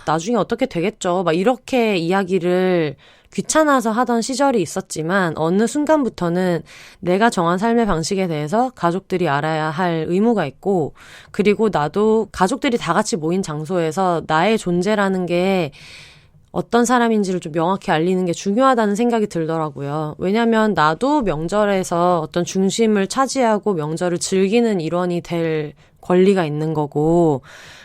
나중에 어떻게 되겠죠 막 이렇게 이야기를 귀찮아서 하던 시절이 있었지만 어느 순간부터는 내가 정한 삶의 방식에 대해서 가족들이 알아야 할 의무가 있고 그리고 나도 가족들이 다 같이 모인 장소에서 나의 존재라는 게 어떤 사람인지를 좀 명확히 알리는 게 중요하다는 생각이 들더라고요. 왜냐면 나도 명절에서 어떤 중심을 차지하고 명절을 즐기는 일원이 될 권리가 있는 거고,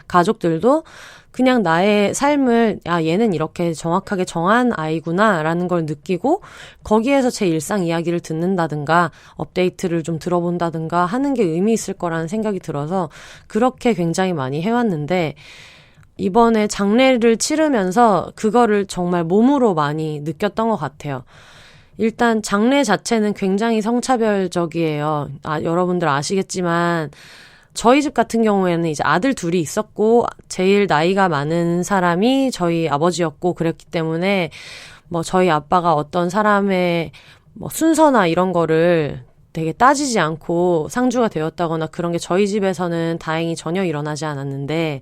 가족들도 그냥 나의 삶을, 얘는 이렇게 정확하게 정한 아이구나 라는 걸 느끼고 거기에서 제 일상 이야기를 듣는다든가 업데이트를 좀 들어본다든가 하는 게 의미 있을 거라는 생각이 들어서 그렇게 굉장히 많이 해왔는데, 이번에 장례를 치르면서 그거를 정말 몸으로 많이 느꼈던 것 같아요. 일단 장례 자체는 굉장히 성차별적이에요. 여러분들 아시겠지만 저희 집 같은 경우에는 이제 아들 둘이 있었고 제일 나이가 많은 사람이 저희 아버지였고 그랬기 때문에 뭐 저희 아빠가 어떤 사람의 뭐 순서나 이런 거를 되게 따지지 않고 상주가 되었다거나 그런 게 저희 집에서는 다행히 전혀 일어나지 않았는데,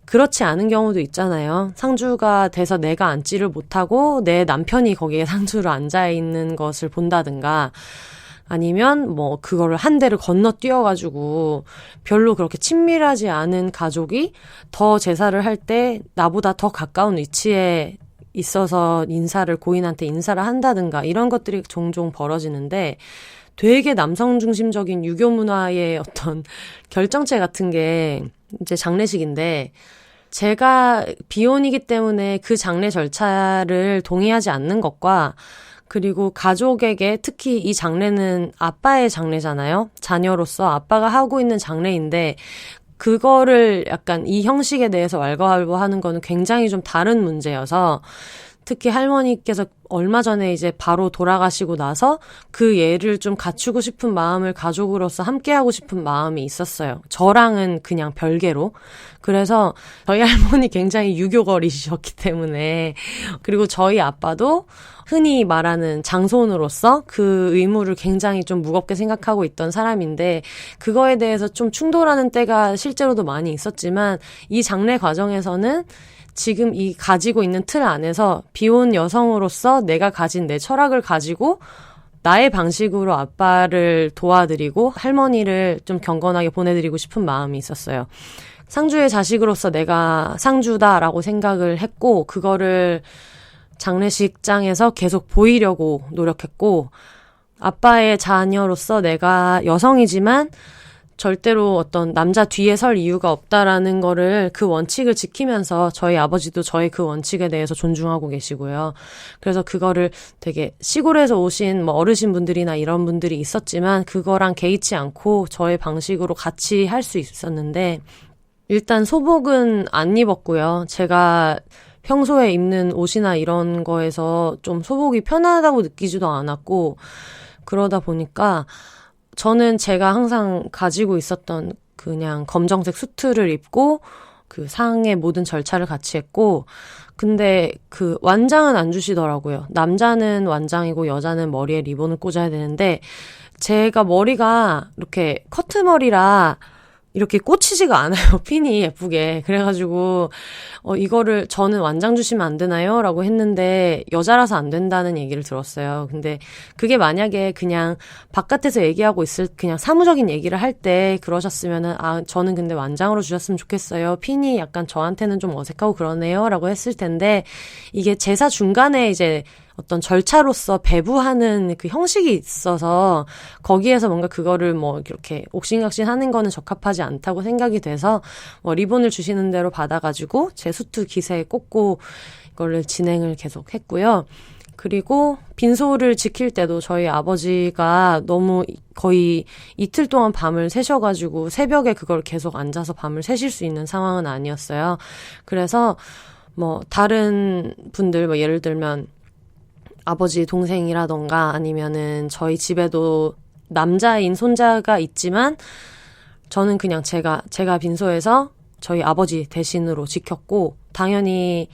그렇지 않은 경우도 있잖아요. 상주가 돼서 내가 앉지를 못하고 내 남편이 거기에 상주로 앉아있는 것을 본다든가, 아니면 뭐 그거를 한 대를 건너뛰어가지고 별로 그렇게 친밀하지 않은 가족이 더 제사를 할 때 나보다 더 가까운 위치에 있어서 고인한테 인사를 한다든가 이런 것들이 종종 벌어지는데, 되게 남성 중심적인 유교 문화의 어떤 결정체 같은 게 이제 장례식인데, 제가 비혼이기 때문에 그 장례 절차를 동의하지 않는 것과, 그리고 가족에게 특히 이 장례는 아빠의 장례잖아요. 자녀로서 아빠가 하고 있는 장례인데 그거를 약간 이 형식에 대해서 왈가왈부하는 거는 굉장히 좀 다른 문제여서, 특히 할머니께서 얼마 전에 이제 바로 돌아가시고 나서 그 예를 좀 갖추고 싶은 마음을 가족으로서 함께하고 싶은 마음이 있었어요. 저랑은 그냥 별개로. 그래서 저희 할머니 굉장히 유교걸이셨기 때문에, 그리고 저희 아빠도 흔히 말하는 장손으로서 그 의무를 굉장히 좀 무겁게 생각하고 있던 사람인데, 그거에 대해서 좀 충돌하는 때가 실제로도 많이 있었지만, 이 장례 과정에서는 지금 이 가지고 있는 틀 안에서 비혼 여성으로서 내가 가진 내 철학을 가지고 나의 방식으로 아빠를 도와드리고 할머니를 좀 경건하게 보내드리고 싶은 마음이 있었어요. 상주의 자식으로서 내가 상주다라고 생각을 했고, 그거를 장례식장에서 계속 보이려고 노력했고, 아빠의 자녀로서 내가 여성이지만 절대로 어떤 남자 뒤에 설 이유가 없다라는 거를, 그 원칙을 지키면서 저희 아버지도 저의 그 원칙에 대해서 존중하고 계시고요. 그래서 그거를 되게 시골에서 오신 뭐 어르신분들이나 이런 분들이 있었지만 그거랑 개의치 않고 저의 방식으로 같이 할 수 있었는데, 일단 소복은 안 입었고요. 제가 평소에 입는 옷이나 이런 거에서 좀 소복이 편하다고 느끼지도 않았고, 그러다 보니까 저는 제가 항상 가지고 있었던 그냥 검정색 수트를 입고 그 상의 모든 절차를 같이 했고, 근데 그 완장은 안 주시더라고요. 남자는 완장이고 여자는 머리에 리본을 꽂아야 되는데, 제가 머리가 이렇게 커트머리라 이렇게 꽂히지가 않아요. 핀이 예쁘게. 그래가지고 이거를 저는 완장 주시면 안 되나요? 라고 했는데 여자라서 안 된다는 얘기를 들었어요. 근데 그게 만약에 그냥 바깥에서 얘기하고 그냥 사무적인 얘기를 할 때 그러셨으면은, 저는 근데 완장으로 주셨으면 좋겠어요. 핀이 약간 저한테는 좀 어색하고 그러네요. 라고 했을 텐데, 이게 제사 중간에 이제 어떤 절차로서 배부하는 그 형식이 있어서 거기에서 뭔가 그거를 뭐 이렇게 옥신각신 하는 거는 적합하지 않다고 생각이 돼서 리본을 주시는 대로 받아가지고 제 수트 기세에 꽂고 이거를 진행을 계속 했고요. 그리고 빈소를 지킬 때도 저희 아버지가 너무 거의 이틀 동안 밤을 새셔가지고 새벽에 그걸 계속 앉아서 밤을 새실 수 있는 상황은 아니었어요. 그래서 뭐 다른 분들, 뭐 예를 들면 아버지 동생이라던가 아니면은 저희 집에도 남자인 손자가 있지만 저는 그냥 제가 빈소에서 저희 아버지 대신으로 지켰고, 당연히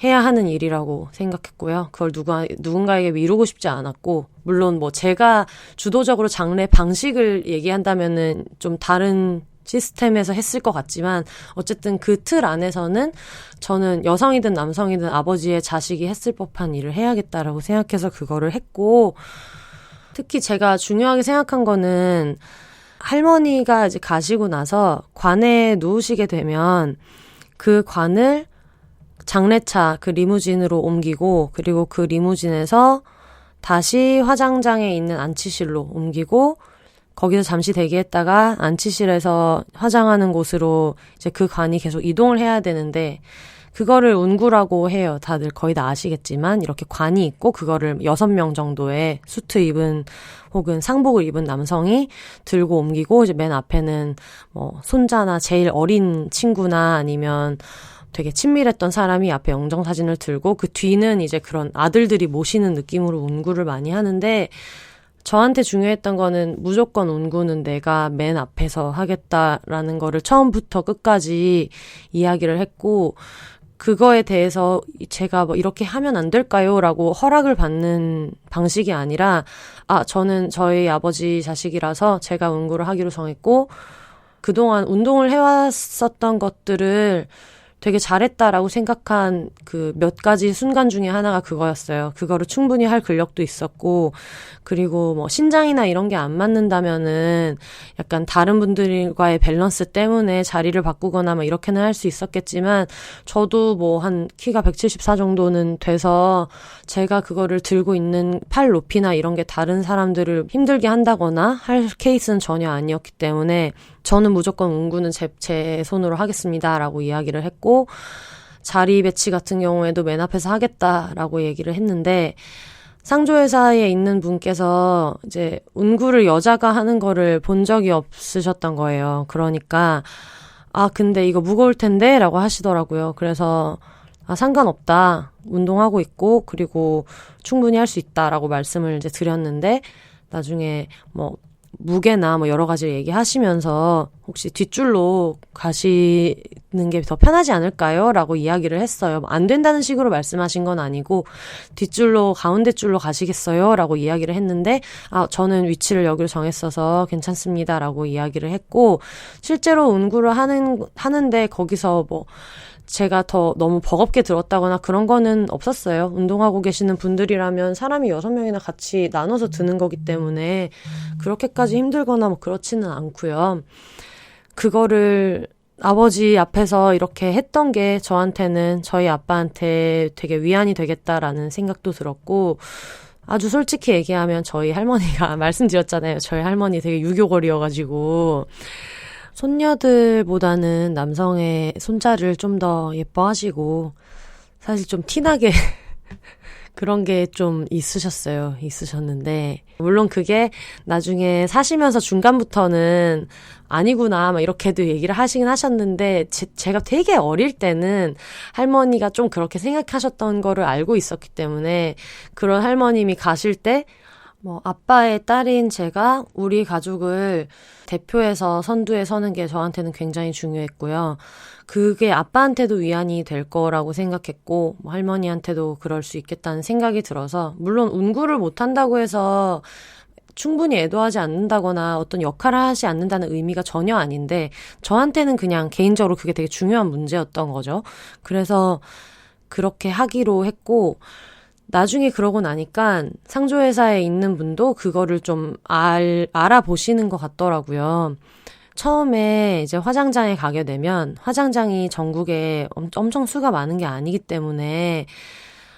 해야 하는 일이라고 생각했고요. 그걸 누군가에게 미루고 싶지 않았고, 물론 뭐 제가 주도적으로 장례 방식을 얘기한다면은 좀 다른 시스템에서 했을 것 같지만, 어쨌든 그 틀 안에서는 저는 여성이든 남성이든 아버지의 자식이 했을 법한 일을 해야겠다라고 생각해서 그거를 했고, 특히 제가 중요하게 생각한 거는 할머니가 이제 가시고 나서 관에 누우시게 되면 그 관을 장례차 그 리무진으로 옮기고, 그리고 그 리무진에서 다시 화장장에 있는 안치실로 옮기고, 거기서 잠시 대기했다가 안치실에서 화장하는 곳으로 이제 그 관이 계속 이동을 해야 되는데, 그거를 운구라고 해요. 다들 거의 다 아시겠지만 이렇게 관이 있고 그거를 6명 정도의 수트 입은 혹은 상복을 입은 남성이 들고 옮기고, 이제 맨 앞에는 뭐 손자나 제일 어린 친구나 아니면 되게 친밀했던 사람이 앞에 영정사진을 들고, 그 뒤는 이제 그런 아들들이 모시는 느낌으로 운구를 많이 하는데, 저한테 중요했던 거는 무조건 운구는 내가 맨 앞에서 하겠다라는 거를 처음부터 끝까지 이야기를 했고, 그거에 대해서 제가 뭐 이렇게 하면 안 될까요? 라고 허락을 받는 방식이 아니라, 저는 저희 아버지 자식이라서 제가 운구를 하기로 정했고, 그동안 운동을 해왔었던 것들을 되게 잘했다라고 생각한 그 몇 가지 순간 중에 하나가 그거였어요. 그거를 충분히 할 근력도 있었고, 그리고 뭐 신장이나 이런 게 안 맞는다면은 약간 다른 분들과의 밸런스 때문에 자리를 바꾸거나 뭐 이렇게는 할 수 있었겠지만, 저도 뭐 한 키가 174 정도는 돼서 제가 그거를 들고 있는 팔 높이나 이런 게 다른 사람들을 힘들게 한다거나 할 케이스는 전혀 아니었기 때문에 저는 무조건 운구는 제 손으로 하겠습니다라고 이야기를 했고, 자리 배치 같은 경우에도 맨 앞에서 하겠다라고 얘기를 했는데, 상조회사에 있는 분께서 이제 운구를 여자가 하는 거를 본 적이 없으셨던 거예요. 그러니까 근데 이거 무거울 텐데 라고 하시더라고요. 그래서 상관없다, 운동하고 있고 그리고 충분히 할 수 있다라고 말씀을 이제 드렸는데, 나중에 뭐 무게나 뭐 여러 가지를 얘기하시면서 혹시 뒷줄로 가시는 게 더 편하지 않을까요? 라고 이야기를 했어요. 안 된다는 식으로 말씀하신 건 아니고, 뒷줄로, 가운데 줄로 가시겠어요? 라고 이야기를 했는데, 저는 위치를 여기로 정했어서 괜찮습니다. 라고 이야기를 했고, 실제로 운구를 하는데 거기서 뭐 제가 더 너무 버겁게 들었다거나 그런 거는 없었어요. 운동하고 계시는 분들이라면 사람이 6명이나 같이 나눠서 드는 거기 때문에 그렇게까지 힘들거나 뭐 그렇지는 않고요. 그거를 아버지 앞에서 이렇게 했던 게 저한테는, 저희 아빠한테 되게 위안이 되겠다라는 생각도 들었고, 아주 솔직히 얘기하면 저희 할머니가 말씀드렸잖아요. 저희 할머니 되게 유교걸이여가지고 손녀들보다는 남성의 손자를 좀 더 예뻐하시고, 사실 좀 티나게 그런 게 좀 있으셨는데, 물론 그게 나중에 사시면서 중간부터는 아니구나 막 이렇게도 얘기를 하시긴 하셨는데, 제가 되게 어릴 때는 할머니가 좀 그렇게 생각하셨던 거를 알고 있었기 때문에, 그런 할머님이 가실 때 뭐 아빠의 딸인 제가 우리 가족을 대표해서 선두에 서는 게 저한테는 굉장히 중요했고요. 그게 아빠한테도 위안이 될 거라고 생각했고, 뭐 할머니한테도 그럴 수 있겠다는 생각이 들어서, 물론 운구를 못한다고 해서 충분히 애도하지 않는다거나 어떤 역할을 하지 않는다는 의미가 전혀 아닌데, 저한테는 그냥 개인적으로 그게 되게 중요한 문제였던 거죠. 그래서 그렇게 하기로 했고, 나중에 그러고 나니까 상조회사에 있는 분도 그거를 좀 알아보시는 것 같더라고요. 처음에 이제 화장장에 가게 되면, 화장장이 전국에 엄청 수가 많은 게 아니기 때문에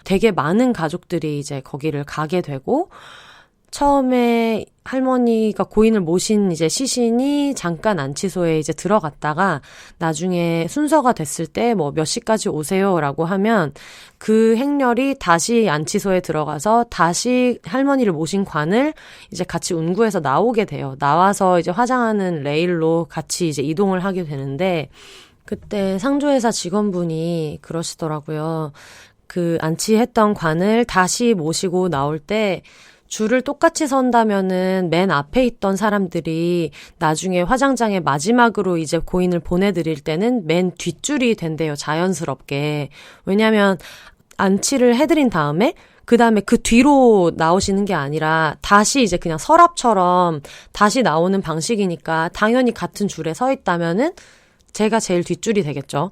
되게 많은 가족들이 이제 거기를 가게 되고, 처음에 할머니가 고인을 모신 이제 시신이 잠깐 안치소에 이제 들어갔다가 나중에 순서가 됐을 때 뭐 몇 시까지 오세요라고 하면 그 행렬이 다시 안치소에 들어가서 다시 할머니를 모신 관을 이제 같이 운구해서 나오게 돼요. 나와서 이제 화장하는 레일로 같이 이제 이동을 하게 되는데, 그때 상조회사 직원분이 그러시더라고요. 그 안치했던 관을 다시 모시고 나올 때 줄을 똑같이 선다면은 맨 앞에 있던 사람들이 나중에 화장장에 마지막으로 이제 고인을 보내드릴 때는 맨 뒷줄이 된대요, 자연스럽게. 왜냐면 안치를 해드린 다음에 그 다음에 그 뒤로 나오시는 게 아니라 다시 이제 그냥 서랍처럼 다시 나오는 방식이니까 당연히 같은 줄에 서 있다면은 제가 제일 뒷줄이 되겠죠.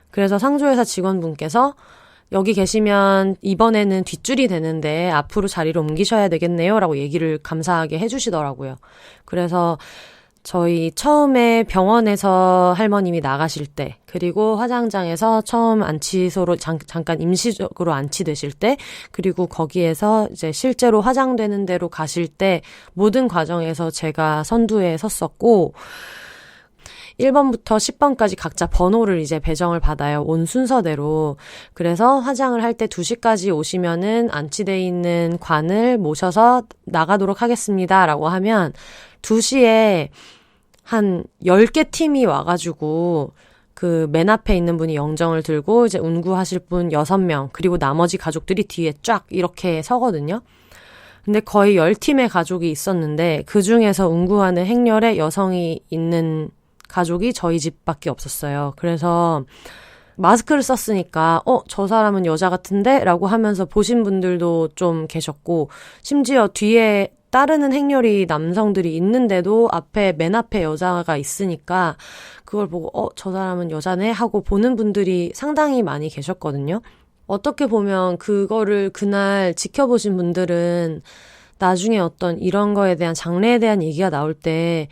그래서 상조회사 직원분께서 여기 계시면 이번에는 뒷줄이 되는데 앞으로 자리를 옮기셔야 되겠네요 라고 얘기를 감사하게 해주시더라고요. 그래서 저희 처음에 병원에서 할머님이 나가실 때, 그리고 화장장에서 처음 안치소로 잠깐 임시적으로 안치되실 때, 그리고 거기에서 이제 실제로 화장되는 데로 가실 때 모든 과정에서 제가 선두에 섰었고, 1번부터 10번까지 각자 번호를 이제 배정을 받아요. 온 순서대로. 그래서 화장을 할 때 2시까지 오시면은 안치돼 있는 관을 모셔서 나가도록 하겠습니다. 라고 하면 2시에 한 10개 팀이 와가지고 그 맨 앞에 있는 분이 영정을 들고 이제 운구하실 분 6명, 그리고 나머지 가족들이 뒤에 쫙 이렇게 서거든요. 근데 거의 10팀의 가족이 있었는데 그 중에서 운구하는 행렬에 여성이 있는 가족이 저희 집밖에 없었어요. 그래서 마스크를 썼으니까 저 사람은 여자 같은데? 라고 하면서 보신 분들도 좀 계셨고, 심지어 뒤에 따르는 행렬이 남성들이 있는데도 맨 앞에 여자가 있으니까 그걸 보고 저 사람은 여자네? 하고 보는 분들이 상당히 많이 계셨거든요. 어떻게 보면 그거를 그날 지켜보신 분들은 나중에 어떤 이런 거에 대한 장래에 대한 얘기가 나올 때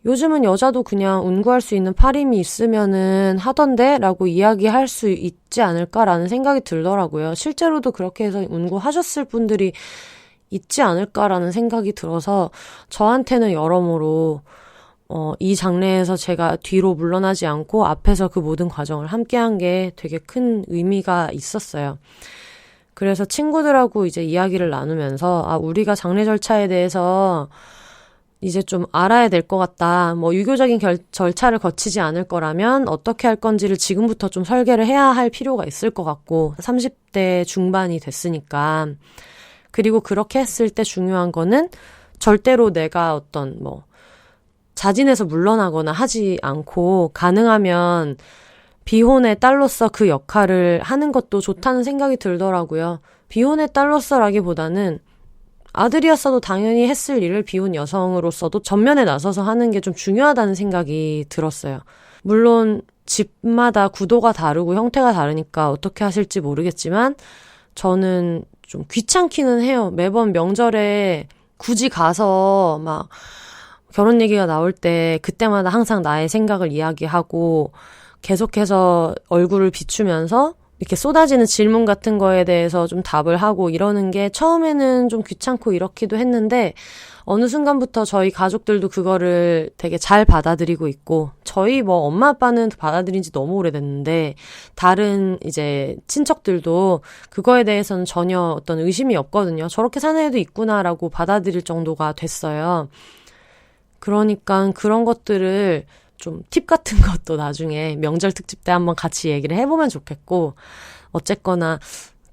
요즘은 여자도 그냥 운구할 수 있는 팔힘이 있으면은 하던데? 라고 이야기할 수 있지 않을까라는 생각이 들더라고요. 실제로도 그렇게 해서 운구하셨을 분들이 있지 않을까라는 생각이 들어서 저한테는 여러모로 이 장래에서 제가 뒤로 물러나지 않고 앞에서 그 모든 과정을 함께한 게 되게 큰 의미가 있었어요. 그래서 친구들하고 이제 이야기를 나누면서 우리가 장례 절차에 대해서 이제 좀 알아야 될 것 같다. 유교적인 절차를 거치지 않을 거라면 어떻게 할 건지를 지금부터 좀 설계를 해야 할 필요가 있을 것 같고, 30대 중반이 됐으니까. 그리고 그렇게 했을 때 중요한 거는 절대로 내가 어떤 자진해서 물러나거나 하지 않고 가능하면 비혼의 딸로서 그 역할을 하는 것도 좋다는 생각이 들더라고요. 비혼의 딸로서라기보다는 아들이었어도 당연히 했을 일을 비혼 여성으로서도 전면에 나서서 하는 게 좀 중요하다는 생각이 들었어요. 물론 집마다 구도가 다르고 형태가 다르니까 어떻게 하실지 모르겠지만 저는 좀 귀찮기는 해요. 매번 명절에 굳이 가서 결혼 얘기가 나올 때 그때마다 항상 나의 생각을 이야기하고 계속해서 얼굴을 비추면서 이렇게 쏟아지는 질문 같은 거에 대해서 좀 답을 하고 이러는 게 처음에는 좀 귀찮고 이렇기도 했는데 어느 순간부터 저희 가족들도 그거를 되게 잘 받아들이고 있고, 저희 엄마 아빠는 받아들인 지 너무 오래됐는데 다른 이제 친척들도 그거에 대해서는 전혀 어떤 의심이 없거든요. 저렇게 사는 애도 있구나라고 받아들일 정도가 됐어요. 그러니까 그런 것들을 좀 팁 같은 것도 나중에 명절 특집 때 한번 같이 얘기를 해보면 좋겠고, 어쨌거나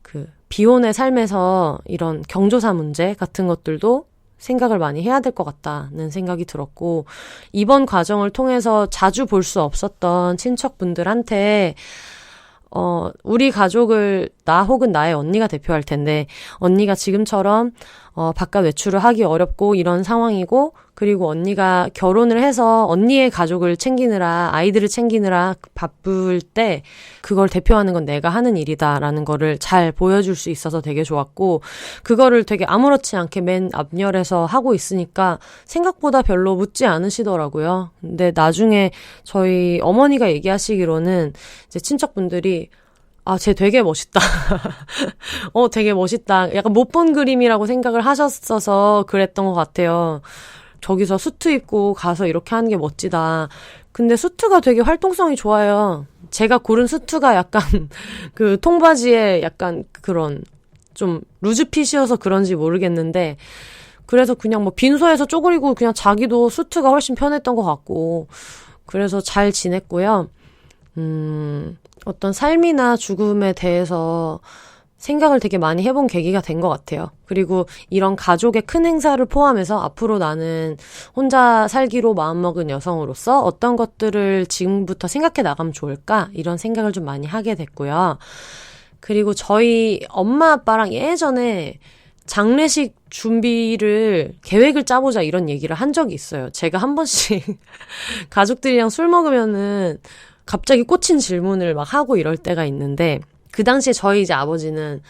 그 비혼의 삶에서 이런 경조사 문제 같은 것들도 생각을 많이 해야 될 것 같다는 생각이 들었고, 이번 과정을 통해서 자주 볼 수 없었던 친척분들한테 우리 가족을 나 혹은 나의 언니가 대표할 텐데, 언니가 지금처럼 바깥 외출을 하기 어렵고 이런 상황이고, 그리고 언니가 결혼을 해서 언니의 가족을 챙기느라, 아이들을 챙기느라 바쁠 때 그걸 대표하는 건 내가 하는 일이다라는 거를 잘 보여줄 수 있어서 되게 좋았고, 그거를 되게 아무렇지 않게 맨 앞열에서 하고 있으니까 생각보다 별로 묻지 않으시더라고요. 근데 나중에 저희 어머니가 얘기하시기로는 이제 친척분들이 쟤 되게 멋있다. 되게 멋있다. 약간 못 본 그림이라고 생각을 하셨어서 그랬던 것 같아요. 저기서 수트 입고 가서 이렇게 하는 게 멋지다. 근데 수트가 되게 활동성이 좋아요. 제가 고른 수트가 약간 그 통바지에 약간 그런 좀 루즈핏이어서 그런지 모르겠는데, 그래서 그냥 빈소에서 쪼그리고 그냥 자기도 수트가 훨씬 편했던 것 같고, 그래서 잘 지냈고요. 어떤 삶이나 죽음에 대해서 생각을 되게 많이 해본 계기가 된 것 같아요. 그리고 이런 가족의 큰 행사를 포함해서 앞으로 나는 혼자 살기로 마음먹은 여성으로서 어떤 것들을 지금부터 생각해 나가면 좋을까? 이런 생각을 좀 많이 하게 됐고요. 그리고 저희 엄마 아빠랑 예전에 장례식 준비를 계획을 짜보자 이런 얘기를 한 적이 있어요. 제가 한 번씩 가족들이랑 술 먹으면은 갑자기 꽂힌 질문을 막 하고 이럴 때가 있는데, 그 당시에 저희 이제 아버지는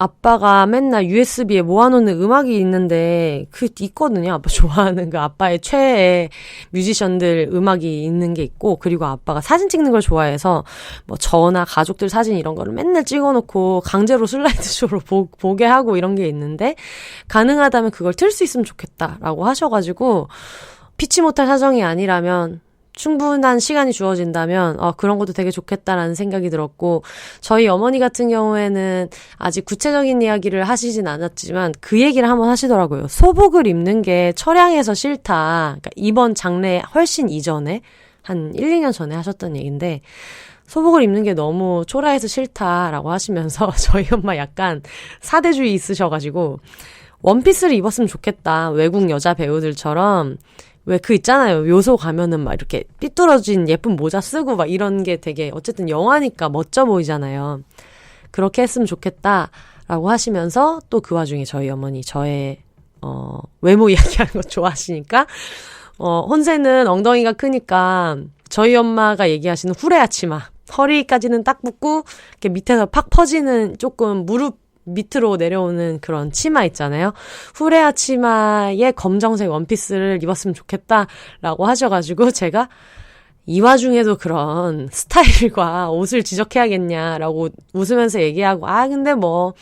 아빠가 맨날 USB에 모아놓는 음악이 있는데 있거든요. 아빠 좋아하는 그 아빠의 최애 뮤지션들 음악이 있는 게 있고, 그리고 아빠가 사진 찍는 걸 좋아해서 뭐 저나 가족들 사진 이런 거를 맨날 찍어놓고 강제로 슬라이드쇼로 보게 하고 이런 게 있는데, 가능하다면 그걸 틀 수 있으면 좋겠다라고 하셔가지고, 피치 못할 사정이 아니라면 충분한 시간이 주어진다면 그런 것도 되게 좋겠다라는 생각이 들었고, 저희 어머니 같은 경우에는 아직 구체적인 이야기를 하시진 않았지만 그 얘기를 한번 하시더라고요. 소복을 입는 게 처량해서 싫다. 그러니까 이번 장래 훨씬 이전에 한 1, 2년 전에 하셨던 얘기인데, 소복을 입는 게 너무 초라해서 싫다라고 하시면서 저희 엄마 약간 사대주의 있으셔가지고 원피스를 입었으면 좋겠다. 외국 여자 배우들처럼 왜 있잖아요. 묘소 가면은 막 이렇게 삐뚤어진 예쁜 모자 쓰고 막 이런 게 되게 어쨌든 영화니까 멋져 보이잖아요. 그렇게 했으면 좋겠다라고 하시면서 또 그 와중에 저희 어머니 저의 외모 이야기하는 거 좋아하시니까 혼세는 엉덩이가 크니까 저희 엄마가 얘기하시는 후레 아치마, 허리까지는 딱 붙고 이렇게 밑에서 팍 퍼지는 조금 무릎 밑으로 내려오는 그런 치마 있잖아요. 후레아 치마에 검정색 원피스를 입었으면 좋겠다라고 하셔가지고 제가 이 와중에도 그런 스타일과 옷을 지적해야겠냐라고 웃으면서 얘기하고, 근데 뭐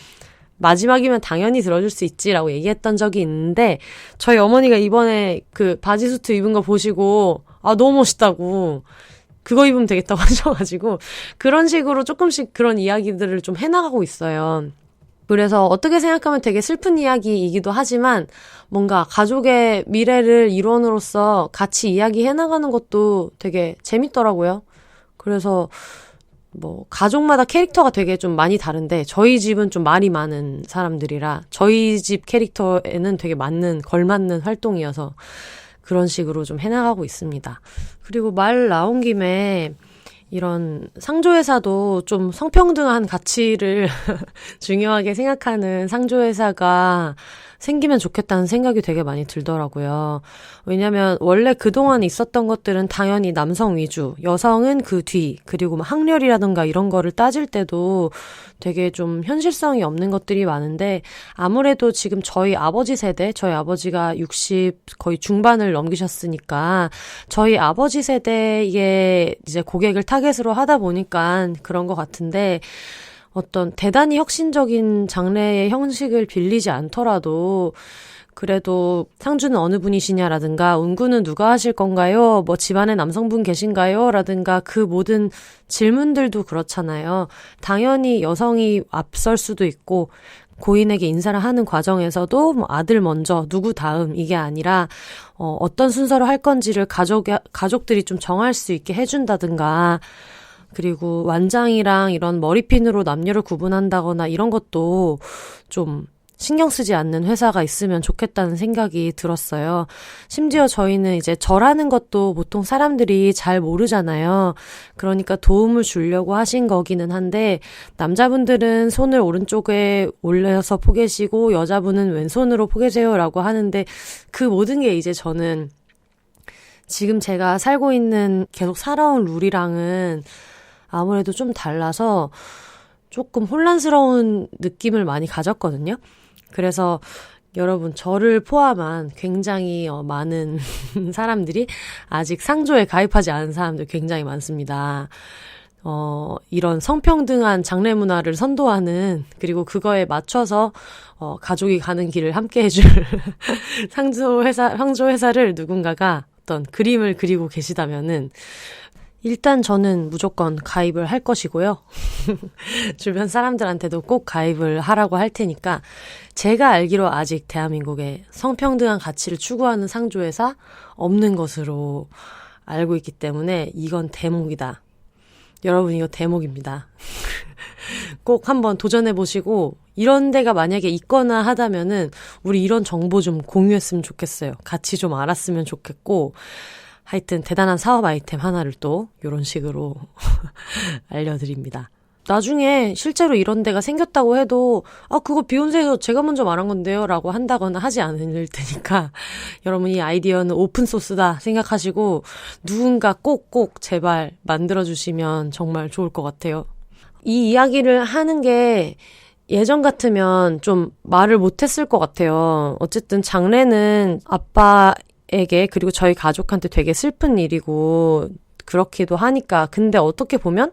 마지막이면 당연히 들어줄 수 있지라고 얘기했던 적이 있는데, 저희 어머니가 이번에 그 바지 수트 입은 거 보시고 너무 멋있다고, 그거 입으면 되겠다고 하셔가지고 그런 식으로 조금씩 그런 이야기들을 좀 해나가고 있어요. 그래서 어떻게 생각하면 되게 슬픈 이야기이기도 하지만 뭔가 가족의 미래를 일원으로서 같이 이야기해나가는 것도 되게 재밌더라고요. 그래서 뭐 가족마다 캐릭터가 되게 좀 많이 다른데 저희 집은 좀 말이 많은 사람들이라 저희 집 캐릭터에는 되게 걸맞는 활동이어서 그런 식으로 좀 해나가고 있습니다. 그리고 말 나온 김에 이런 상조회사도 좀 성평등한 가치를 중요하게 생각하는 상조회사가 생기면 좋겠다는 생각이 되게 많이 들더라고요. 왜냐면 원래 그동안 있었던 것들은 당연히 남성 위주, 여성은 그 뒤, 그리고 막 학렬이라든가 이런 거를 따질 때도 되게 좀 현실성이 없는 것들이 많은데, 아무래도 지금 저희 아버지 세대, 저희 아버지가 60 거의 중반을 넘기셨으니까 저희 아버지 세대의 이제 고객을 타겟으로 하다 보니까 그런 것 같은데, 어떤 대단히 혁신적인 장래의 형식을 빌리지 않더라도 그래도 상주는 어느 분이시냐라든가 운구는 누가 하실 건가요? 뭐 집안에 남성분 계신가요? 라든가 그 모든 질문들도 그렇잖아요. 당연히 여성이 앞설 수도 있고 고인에게 인사를 하는 과정에서도 뭐 아들 먼저 누구 다음 이게 아니라 어떤 순서로 할 건지를 가족들이 좀 정할 수 있게 해준다든가, 그리고 완장이랑 이런 머리핀으로 남녀를 구분한다거나 이런 것도 좀 신경 쓰지 않는 회사가 있으면 좋겠다는 생각이 들었어요. 심지어 저희는 이제 절하는 것도 보통 사람들이 잘 모르잖아요. 그러니까 도움을 주려고 하신 거기는 한데, 남자분들은 손을 오른쪽에 올려서 포개시고 여자분은 왼손으로 포개세요라고 하는데, 그 모든 게 이제 저는 지금 제가 살고 있는 계속 살아온 룰이랑은 아무래도 좀 달라서 조금 혼란스러운 느낌을 많이 가졌거든요. 그래서 여러분, 저를 포함한 굉장히 많은 사람들이 아직 상조에 가입하지 않은 사람들 굉장히 많습니다. 이런 성평등한 장래 문화를 선도하는, 그리고 그거에 맞춰서 가족이 가는 길을 함께 해줄 상조 회사를 누군가가 어떤 그림을 그리고 계시다면은 일단 저는 무조건 가입을 할 것이고요. 주변 사람들한테도 꼭 가입을 하라고 할 테니까, 제가 알기로 아직 대한민국에 성평등한 가치를 추구하는 상조회사 없는 것으로 알고 있기 때문에 이건 대목이다. 여러분, 이거 대목입니다. 꼭 한번 도전해보시고, 이런 데가 만약에 있거나 하다면은 우리 이런 정보 좀 공유했으면 좋겠어요. 같이 좀 알았으면 좋겠고, 하여튼 대단한 사업 아이템 하나를 또 이런 식으로 알려드립니다. 나중에 실제로 이런 데가 생겼다고 해도 그거 비욘세에서 제가 먼저 말한 건데요 라고 한다거나 하지 않을 테니까, 여러분 이 아이디어는 오픈소스다 생각하시고 누군가 꼭꼭 제발 만들어주시면 정말 좋을 것 같아요. 이 이야기를 하는 게 예전 같으면 좀 말을 못했을 것 같아요. 어쨌든 장례는 아빠에게 그리고 저희 가족한테 되게 슬픈 일이고 그렇기도 하니까. 근데 어떻게 보면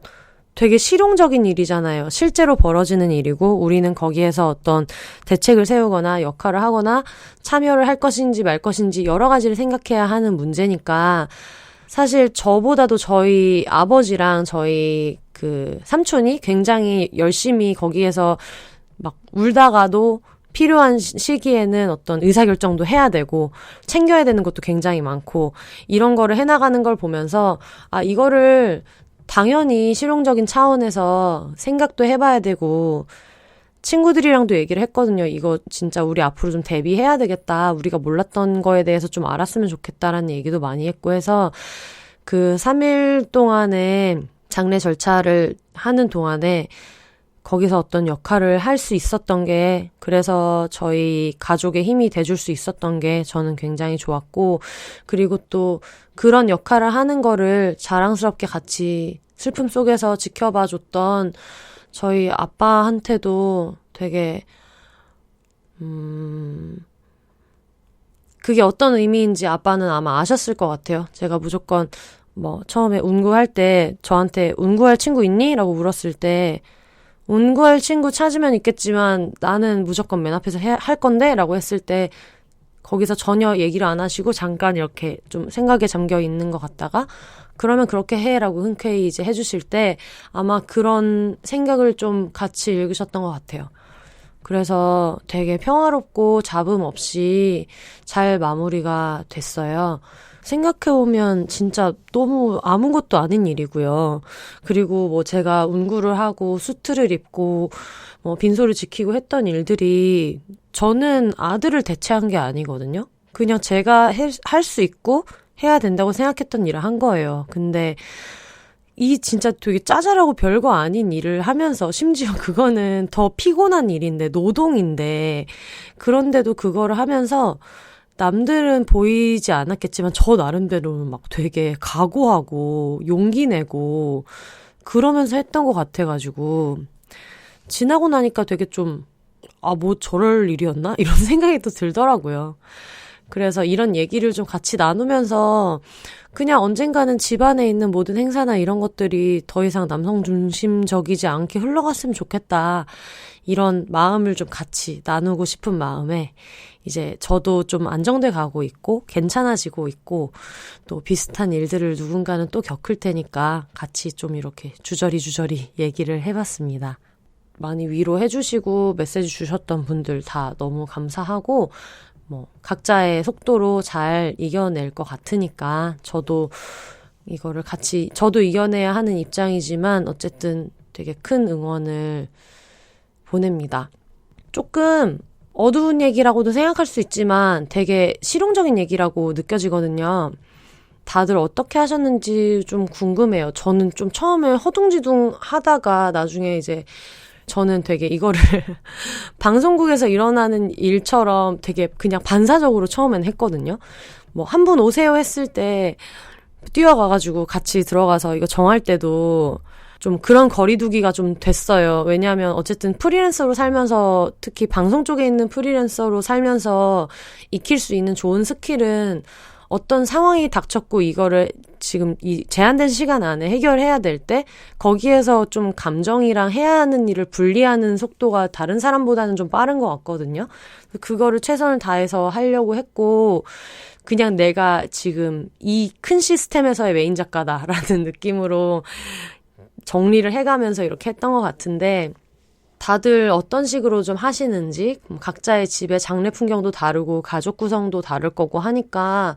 되게 실용적인 일이잖아요. 실제로 벌어지는 일이고 우리는 거기에서 어떤 대책을 세우거나 역할을 하거나 참여를 할 것인지 말 것인지 여러 가지를 생각해야 하는 문제니까 사실 저보다도 저희 아버지랑 저희 그 삼촌이 굉장히 열심히 거기에서 막 울다가도 필요한 시기에는 어떤 의사결정도 해야 되고 챙겨야 되는 것도 굉장히 많고 이런 거를 해나가는 걸 보면서 이거를 당연히 실용적인 차원에서 생각도 해봐야 되고 친구들이랑도 얘기를 했거든요. 이거 진짜 우리 앞으로 좀 대비해야 되겠다. 우리가 몰랐던 거에 대해서 좀 알았으면 좋겠다라는 얘기도 많이 했고 해서 그 3일 동안에 장례 절차를 하는 동안에 거기서 어떤 역할을 할 수 있었던 게 그래서 저희 가족의 힘이 돼줄 수 있었던 게 저는 굉장히 좋았고 그리고 또 그런 역할을 하는 거를 자랑스럽게 같이 슬픔 속에서 지켜봐 줬던 저희 아빠한테도 되게 그게 어떤 의미인지 아빠는 아마 아셨을 것 같아요. 제가 무조건 처음에 운구할 때 저한테 운구할 친구 있니? 라고 물었을 때 운구할 친구 찾으면 있겠지만 나는 무조건 맨 앞에서 할 건데? 라고 했을 때 거기서 전혀 얘기를 안 하시고 잠깐 이렇게 좀 생각에 잠겨 있는 것 같다가 그러면 그렇게 해 라고 흔쾌히 이제 해주실 때 아마 그런 생각을 좀 같이 읽으셨던 것 같아요. 그래서 되게 평화롭고 잡음 없이 잘 마무리가 됐어요. 생각해보면 진짜 너무 아무것도 아닌 일이고요. 그리고 제가 운구를 하고 수트를 입고 빈소를 지키고 했던 일들이 저는 아들을 대체한 게 아니거든요. 그냥 제가 할 수 있고 해야 된다고 생각했던 일을 한 거예요. 근데 이 진짜 되게 짜잘하고 별거 아닌 일을 하면서 심지어 그거는 더 피곤한 일인데 노동인데 그런데도 그거를 하면서 남들은 보이지 않았겠지만 저 나름대로는 막 되게 각오하고 용기 내고 그러면서 했던 것 같아가지고 지나고 나니까 되게 좀 저럴 일이었나? 이런 생각이 또 들더라고요. 그래서 이런 얘기를 좀 같이 나누면서 그냥 언젠가는 집안에 있는 모든 행사나 이런 것들이 더 이상 남성 중심적이지 않게 흘러갔으면 좋겠다. 이런 마음을 좀 같이 나누고 싶은 마음에 이제 저도 좀 안정돼 가고 있고 괜찮아지고 있고 또 비슷한 일들을 누군가는 또 겪을 테니까 같이 좀 이렇게 주저리 얘기를 해봤습니다. 많이 위로해 주시고 메시지 주셨던 분들 다 너무 감사하고 각자의 속도로 잘 이겨낼 것 같으니까 저도 이거를 같이 저도 이겨내야 하는 입장이지만 어쨌든 되게 큰 응원을 보냅니다. 조금 어두운 얘기라고도 생각할 수 있지만 되게 실용적인 얘기라고 느껴지거든요. 다들 어떻게 하셨는지 좀 궁금해요. 저는 좀 처음에 허둥지둥 하다가 나중에 이제 저는 되게 이거를 방송국에서 일어나는 일처럼 되게 그냥 반사적으로 처음엔 했거든요. 한 분 오세요 했을 때 뛰어가가지고 같이 들어가서 이거 정할 때도 좀 그런 거리두기가 좀 됐어요. 왜냐하면 어쨌든 프리랜서로 살면서 특히 방송 쪽에 있는 프리랜서로 살면서 익힐 수 있는 좋은 스킬은 어떤 상황이 닥쳤고 이거를 지금 이 제한된 시간 안에 해결해야 될 때 거기에서 좀 감정이랑 해야 하는 일을 분리하는 속도가 다른 사람보다는 좀 빠른 것 같거든요. 그거를 최선을 다해서 하려고 했고 그냥 내가 지금 이 큰 시스템에서의 메인 작가다라는 느낌으로 정리를 해가면서 이렇게 했던 것 같은데 다들 어떤 식으로 좀 하시는지 각자의 집의 장례 풍경도 다르고 가족 구성도 다를 거고 하니까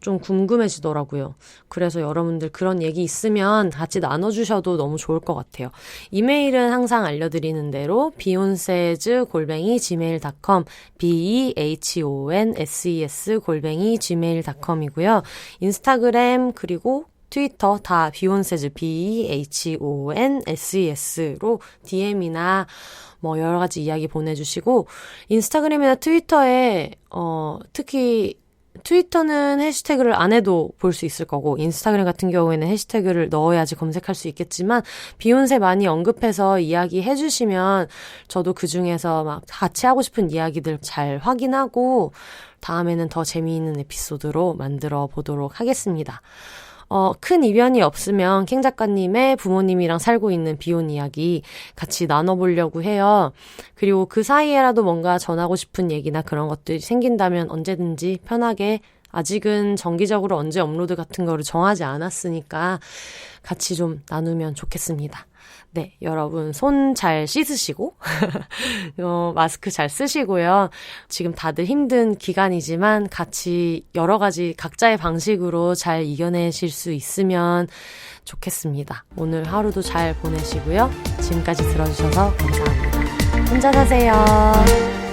좀 궁금해지더라고요. 그래서 여러분들 그런 얘기 있으면 같이 나눠주셔도 너무 좋을 것 같아요. 이메일은 항상 알려드리는 대로 beyonces@gmail.com behonses@gmail.com이고요. 인스타그램 그리고 트위터 다 비욘세즈 BEHONSES로 DM이나 여러 가지 이야기 보내주시고 인스타그램이나 트위터에 특히 트위터는 해시태그를 안 해도 볼 수 있을 거고 인스타그램 같은 경우에는 해시태그를 넣어야지 검색할 수 있겠지만 비욘세 많이 언급해서 이야기해 주시면 저도 그중에서 막 같이 하고 싶은 이야기들 잘 확인하고 다음에는 더 재미있는 에피소드로 만들어 보도록 하겠습니다. 큰 이변이 없으면 캥 작가님의 부모님이랑 살고 있는 비혼 이야기 같이 나눠보려고 해요. 그리고 그 사이에라도 뭔가 전하고 싶은 얘기나 그런 것들이 생긴다면 언제든지 편하게, 아직은 정기적으로 언제 업로드 같은 거를 정하지 않았으니까 같이 좀 나누면 좋겠습니다. 네, 여러분 손 잘 씻으시고 마스크 잘 쓰시고요. 지금 다들 힘든 기간이지만 같이 여러 가지 각자의 방식으로 잘 이겨내실 수 있으면 좋겠습니다. 오늘 하루도 잘 보내시고요. 지금까지 들어주셔서 감사합니다. 혼자 사세요.